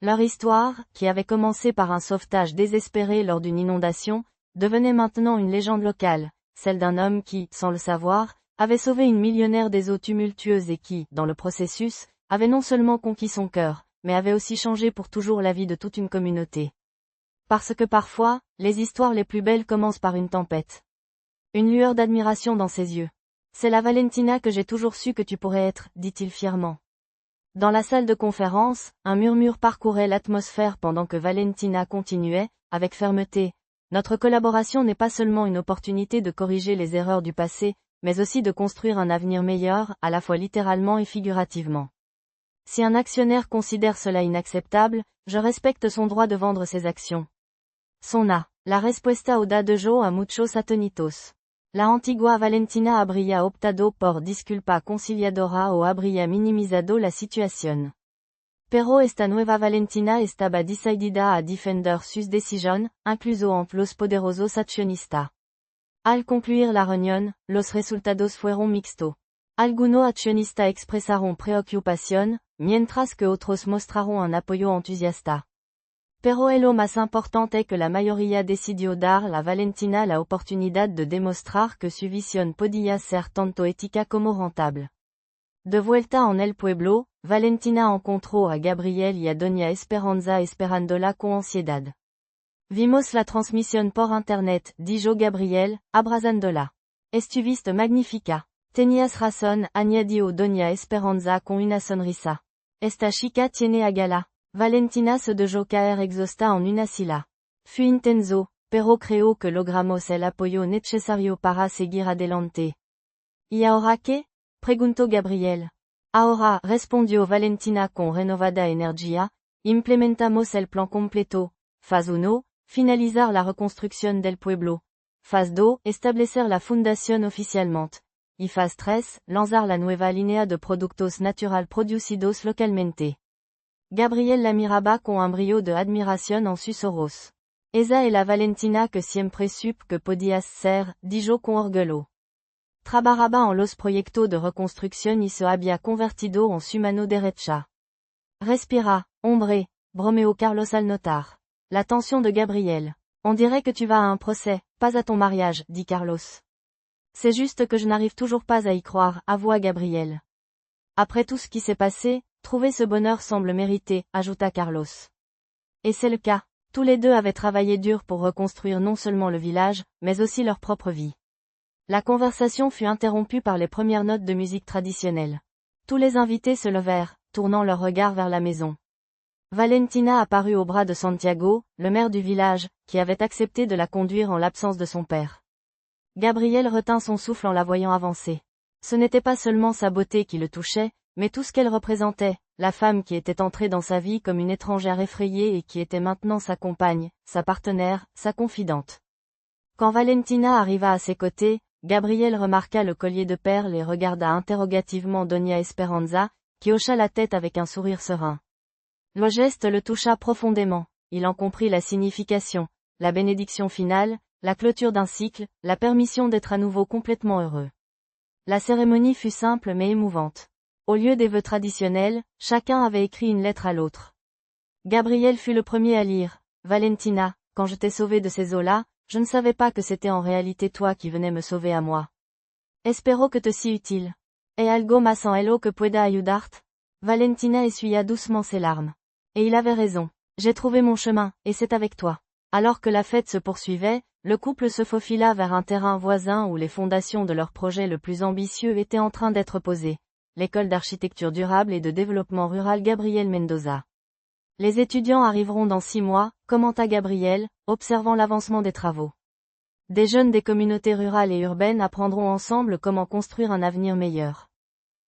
Leur histoire, qui avait commencé par un sauvetage désespéré lors d'une inondation, devenait maintenant une légende locale, celle d'un homme qui, sans le savoir, avait sauvé une millionnaire des eaux tumultueuses et qui, dans le processus, avait non seulement conquis son cœur, mais avait aussi changé pour toujours la vie de toute une communauté. Parce que parfois, les histoires les plus belles commencent par une tempête. Une lueur d'admiration dans ses yeux. C'est la Valentina que j'ai toujours su que tu pourrais être, dit-il fièrement. Dans la salle de conférence, un murmure parcourait l'atmosphère pendant que Valentina continuait, avec fermeté. Notre collaboration n'est pas seulement une opportunité de corriger les erreurs du passé, mais aussi de construire un avenir meilleur, à la fois littéralement et figurativement. Si un actionnaire considère cela inacceptable, je respecte son droit de vendre ses actions. La respuesta oda de Jo a muchos atonitos. La antigua Valentina habría optado por disculpa conciliadora o habría minimizado la situación. Pero esta nueva Valentina estaba decidida a defender sus decisiones, incluso ante los poderosos accionistas. Al concluir la reunión, los resultados fueron mixtos. Algunos accionistas expresaron preocupación, mientras que otros mostraron un apoyo entusiasta. Pero lo más importante que la mayoría decidió dar la Valentina la oportunidad de demostrar que su visión podía ser tanto ética como rentable. De vuelta en el pueblo, Valentina encontró a Gabriel y a Doña Esperanza esperándola con ansiedad. Vimos la transmisión por internet, dijo Gabriel, abrazándola. Estuviste magnífica. Tenías razón, añadió Doña Esperanza con una sonrisa. Esta chica tiene a gala. Valentina se dejó caer exhausta en una silla. Fue intenso, pero creo que logramos el apoyo necesario para seguir adelante. ¿Y ahora qué? Preguntó Gabriel. Ahora, respondió Valentina con renovada energía, implementamos el plan completo. Fase 1, finalizar la reconstrucción del pueblo. Fase 2, establecer la fundación oficialmente. Y fase 3, lanzar la nueva línea de productos natural producidos localmente. Gabriel la miraba con un brillo de admiración en sus ojos. Esa es la Valentina que siempre supe que podías ser, dijo con orgullo. Trabajaba en los proyectos de reconstrucción y se había convertido en su mano derecha. Respira, hombre, bromeó Carlos al notar la tension de Gabriel. On dirait que tu vas à un procès, pas à ton mariage, dit Carlos. C'est juste que je n'arrive toujours pas à y croire, avoua Gabriel. Après tout ce qui s'est passé, trouver ce bonheur semble mérité, ajouta Carlos. Et c'est le cas. Tous les deux avaient travaillé dur pour reconstruire non seulement le village, mais aussi leur propre vie. La conversation fut interrompue par les premières notes de musique traditionnelle. Tous les invités se levèrent, tournant leur regard vers la maison. Valentina apparut au bras de Santiago, le maire du village, qui avait accepté de la conduire en l'absence de son père. Gabriel retint son souffle en la voyant avancer. Ce n'était pas seulement sa beauté qui le touchait, mais tout ce qu'elle représentait, la femme qui était entrée dans sa vie comme une étrangère effrayée et qui était maintenant sa compagne, sa partenaire, sa confidente. Quand Valentina arriva à ses côtés, Gabriel remarqua le collier de perles et regarda interrogativement Doña Esperanza, qui hocha la tête avec un sourire serein. Le geste le toucha profondément, il en comprit la signification, la bénédiction finale, la clôture d'un cycle, la permission d'être à nouveau complètement heureux. La cérémonie fut simple mais émouvante. Au lieu des vœux traditionnels, chacun avait écrit une lettre à l'autre. Gabriel fut le premier à lire. Valentina, quand je t'ai sauvé de ces eaux-là, je ne savais pas que c'était en réalité toi qui venais me sauver à moi. Espero que te sea utile. ¿Hay algo más en ello que pueda ayudarte? Valentina essuya doucement ses larmes. Et il avait raison. J'ai trouvé mon chemin, et c'est avec toi. Alors que la fête se poursuivait, le couple se faufila vers un terrain voisin où les fondations de leur projet le plus ambitieux étaient en train d'être posées. L'école d'architecture durable et de développement rural Gabriel Mendoza. Les étudiants arriveront dans 6 mois, commenta Gabriel, observant l'avancement des travaux. Des jeunes des communautés rurales et urbaines apprendront ensemble comment construire un avenir meilleur.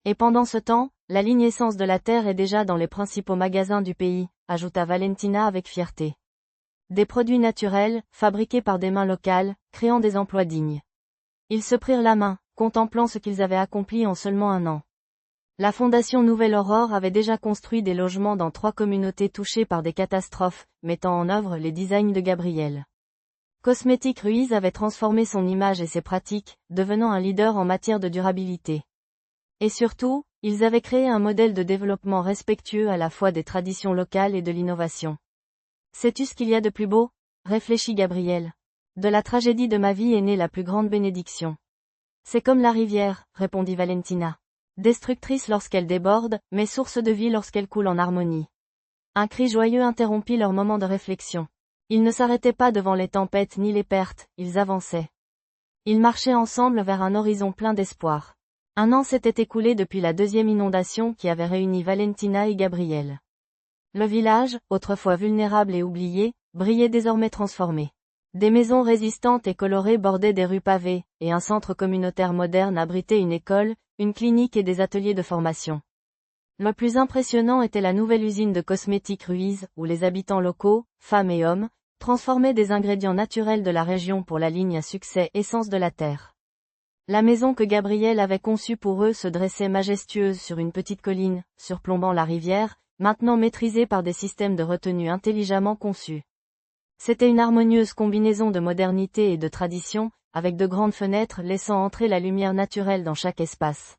Et pendant ce temps, la ligne essence de la Terre est déjà dans les principaux magasins du pays, ajouta Valentina avec fierté. Des produits naturels, fabriqués par des mains locales, créant des emplois dignes. Ils se prirent la main, contemplant ce qu'ils avaient accompli en seulement un an. La Fondation Nouvelle Aurore avait déjà construit des logements dans 3 communautés touchées par des catastrophes, mettant en œuvre les designs de Gabriel. Cosmétique Ruiz avait transformé son image et ses pratiques, devenant un leader en matière de durabilité. Et surtout, ils avaient créé un modèle de développement respectueux à la fois des traditions locales et de l'innovation. Sais-tu ce qu'il y a de plus beau? Réfléchit Gabriel. De la tragédie de ma vie est née la plus grande bénédiction. C'est comme la rivière, répondit Valentina. Destructrice lorsqu'elle déborde, mais source de vie lorsqu'elle coule en harmonie. Un cri joyeux interrompit leur moment de réflexion. Ils ne s'arrêtaient pas devant les tempêtes ni les pertes, ils avançaient. Ils marchaient ensemble vers un horizon plein d'espoir. Un an s'était écoulé depuis la 2e inondation qui avait réuni Valentina et Gabriel. Le village, autrefois vulnérable et oublié, brillait désormais transformé. Des maisons résistantes et colorées bordaient des rues pavées, et un centre communautaire moderne abritait une école, une clinique et des ateliers de formation. Le plus impressionnant était la nouvelle usine de cosmétiques Ruiz, où les habitants locaux, femmes et hommes, transformaient des ingrédients naturels de la région pour la ligne à succès Essence de la Terre. La maison que Gabriel avait conçue pour eux se dressait majestueuse sur une petite colline, surplombant la rivière, maintenant maîtrisée par des systèmes de retenue intelligemment conçus. C'était une harmonieuse combinaison de modernité et de tradition, avec de grandes fenêtres laissant entrer la lumière naturelle dans chaque espace.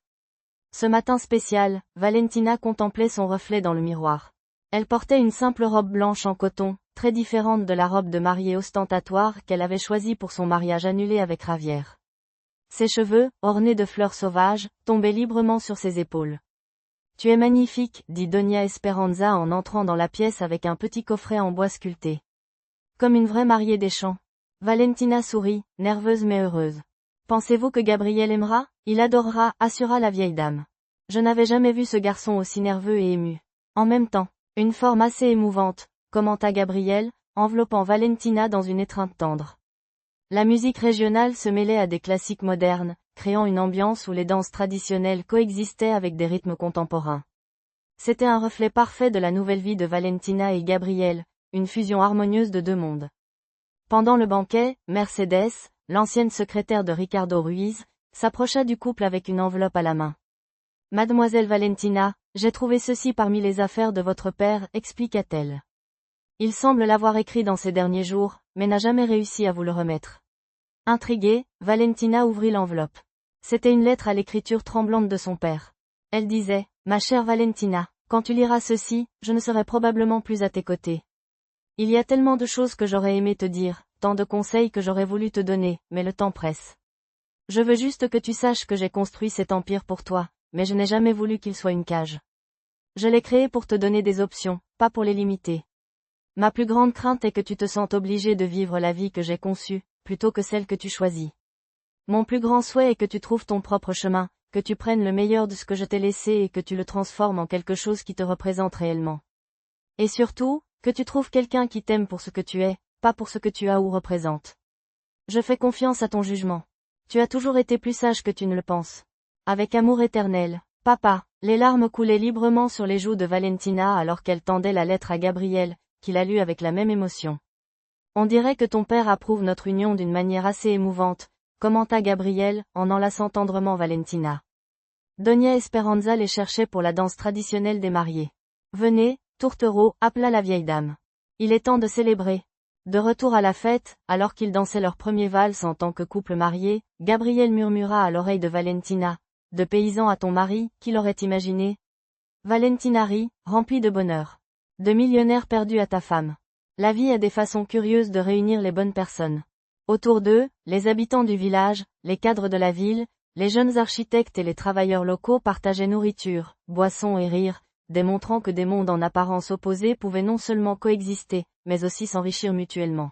Ce matin spécial, Valentina contemplait son reflet dans le miroir. Elle portait une simple robe blanche en coton, très différente de la robe de mariée ostentatoire qu'elle avait choisie pour son mariage annulé avec Javier. Ses cheveux, ornés de fleurs sauvages, tombaient librement sur ses épaules. « Tu es magnifique, dit Doña Esperanza en entrant dans la pièce avec un petit coffret en bois sculpté. Comme une vraie mariée des champs. Valentina sourit, nerveuse mais heureuse. Pensez-vous que Gabriel aimera? Il adorera, assura la vieille dame. Je n'avais jamais vu ce garçon aussi nerveux et ému. En même temps, une forme assez émouvante, commenta Gabriel, enveloppant Valentina dans une étreinte tendre. La musique régionale se mêlait à des classiques modernes, créant une ambiance où les danses traditionnelles coexistaient avec des rythmes contemporains. C'était un reflet parfait de la nouvelle vie de Valentina et Gabriel, une fusion harmonieuse de 2 mondes. Pendant le banquet, Mercedes, l'ancienne secrétaire de Ricardo Ruiz, s'approcha du couple avec une enveloppe à la main. « Mademoiselle Valentina, j'ai trouvé ceci parmi les affaires de votre père, expliqua-t-elle. Il semble l'avoir écrit dans ces derniers jours, mais n'a jamais réussi à vous le remettre. » Intriguée, Valentina ouvrit l'enveloppe. C'était une lettre à l'écriture tremblante de son père. Elle disait, « Ma chère Valentina, quand tu liras ceci, je ne serai probablement plus à tes côtés. Il y a tellement de choses que j'aurais aimé te dire, tant de conseils que j'aurais voulu te donner, mais le temps presse. Je veux juste que tu saches que j'ai construit cet empire pour toi, mais je n'ai jamais voulu qu'il soit une cage. Je l'ai créé pour te donner des options, pas pour les limiter. Ma plus grande crainte est que tu te sentes obligé de vivre la vie que j'ai conçue, plutôt que celle que tu choisis. Mon plus grand souhait est que tu trouves ton propre chemin, que tu prennes le meilleur de ce que je t'ai laissé et que tu le transformes en quelque chose qui te représente réellement. Et surtout, que tu trouves quelqu'un qui t'aime pour ce que tu es, pas pour ce que tu as ou représentes. Je fais confiance à ton jugement. Tu as toujours été plus sage que tu ne le penses. Avec amour éternel, papa. Les larmes coulaient librement sur les joues de Valentina alors qu'elle tendait la lettre à Gabriel, qui la lut avec la même émotion. On dirait que ton père approuve notre union d'une manière assez émouvante, commenta Gabriel, en enlaçant tendrement Valentina. Doña Esperanza les cherchait pour la danse traditionnelle des mariés. Venez, tourtereaux, appela la vieille dame. Il est temps de célébrer. De retour à la fête, alors qu'ils dansaient leur premier valse en tant que couple marié, Gabriel murmura à l'oreille de Valentina. De paysan à ton mari, qui l'aurait imaginé? Valentina rit, remplie de bonheur. De millionnaire perdu à ta femme. La vie a des façons curieuses de réunir les bonnes personnes. Autour d'eux, les habitants du village, les cadres de la ville, les jeunes architectes et les travailleurs locaux partageaient nourriture, boissons et rires, démontrant que des mondes en apparence opposés pouvaient non seulement coexister, mais aussi s'enrichir mutuellement.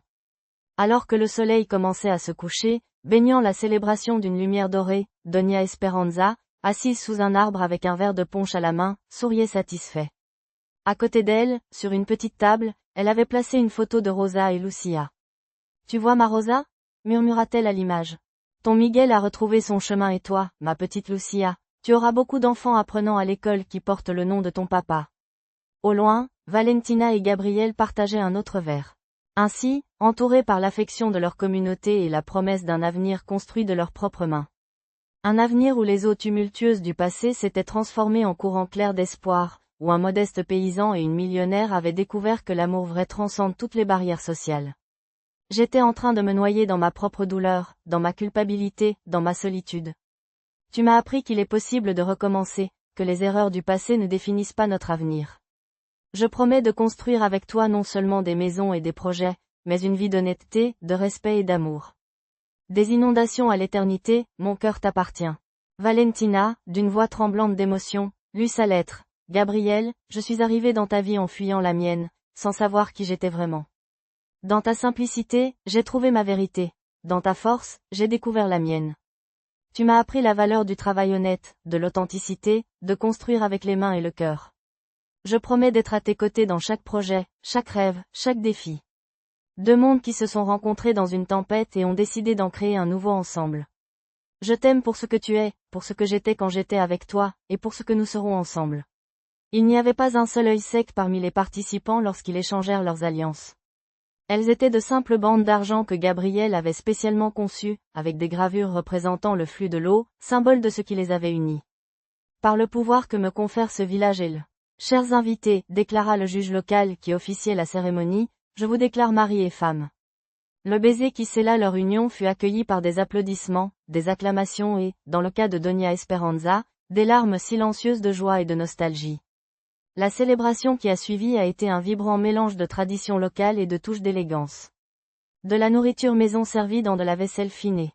Alors que le soleil commençait à se coucher, baignant la célébration d'une lumière dorée, Doña Esperanza, assise sous un arbre avec un verre de punch à la main, souriait satisfait. À côté d'elle, sur une petite table, elle avait placé une photo de Rosa et Lucia. « Tu vois ma Rosa ?» murmura-t-elle à l'image. « Ton Miguel a retrouvé son chemin et toi, ma petite Lucia, tu auras beaucoup d'enfants apprenant à l'école qui portent le nom de ton papa. » Au loin, Valentina et Gabriel partageaient un autre verre. Ainsi, entourés par l'affection de leur communauté et la promesse d'un avenir construit de leurs propres mains. Un avenir où les eaux tumultueuses du passé s'étaient transformées en courant clair d'espoir, où un modeste paysan et une millionnaire avaient découvert que l'amour vrai transcende toutes les barrières sociales. J'étais en train de me noyer dans ma propre douleur, dans ma culpabilité, dans ma solitude. Tu m'as appris qu'il est possible de recommencer, que les erreurs du passé ne définissent pas notre avenir. Je promets de construire avec toi non seulement des maisons et des projets, mais une vie d'honnêteté, de respect et d'amour. Des inondations à l'éternité, mon cœur t'appartient. Valentina, d'une voix tremblante d'émotion, lut sa lettre. Gabriel, je suis arrivée dans ta vie en fuyant la mienne, sans savoir qui j'étais vraiment. Dans ta simplicité, j'ai trouvé ma vérité. Dans ta force, j'ai découvert la mienne. Tu m'as appris la valeur du travail honnête, de l'authenticité, de construire avec les mains et le cœur. Je promets d'être à tes côtés dans chaque projet, chaque rêve, chaque défi. Deux mondes qui se sont rencontrés dans une tempête et ont décidé d'en créer un nouveau ensemble. Je t'aime pour ce que tu es, pour ce que j'étais quand j'étais avec toi, et pour ce que nous serons ensemble. Il n'y avait pas un seul œil sec parmi les participants lorsqu'ils échangèrent leurs alliances. Elles étaient de simples bandes d'argent que Gabriel avait spécialement conçues, avec des gravures représentant le flux de l'eau, symbole de ce qui les avait unis. Par le pouvoir que me confère ce village et le chers invités, déclara le juge local qui officiait la cérémonie, je vous déclare mari et femme. Le baiser qui scella leur union fut accueilli par des applaudissements, des acclamations et, dans le cas de Doña Esperanza, des larmes silencieuses de joie et de nostalgie. La célébration qui a suivi a été un vibrant mélange de traditions locales et de touches d'élégance. De la nourriture maison servie dans de la vaisselle finée.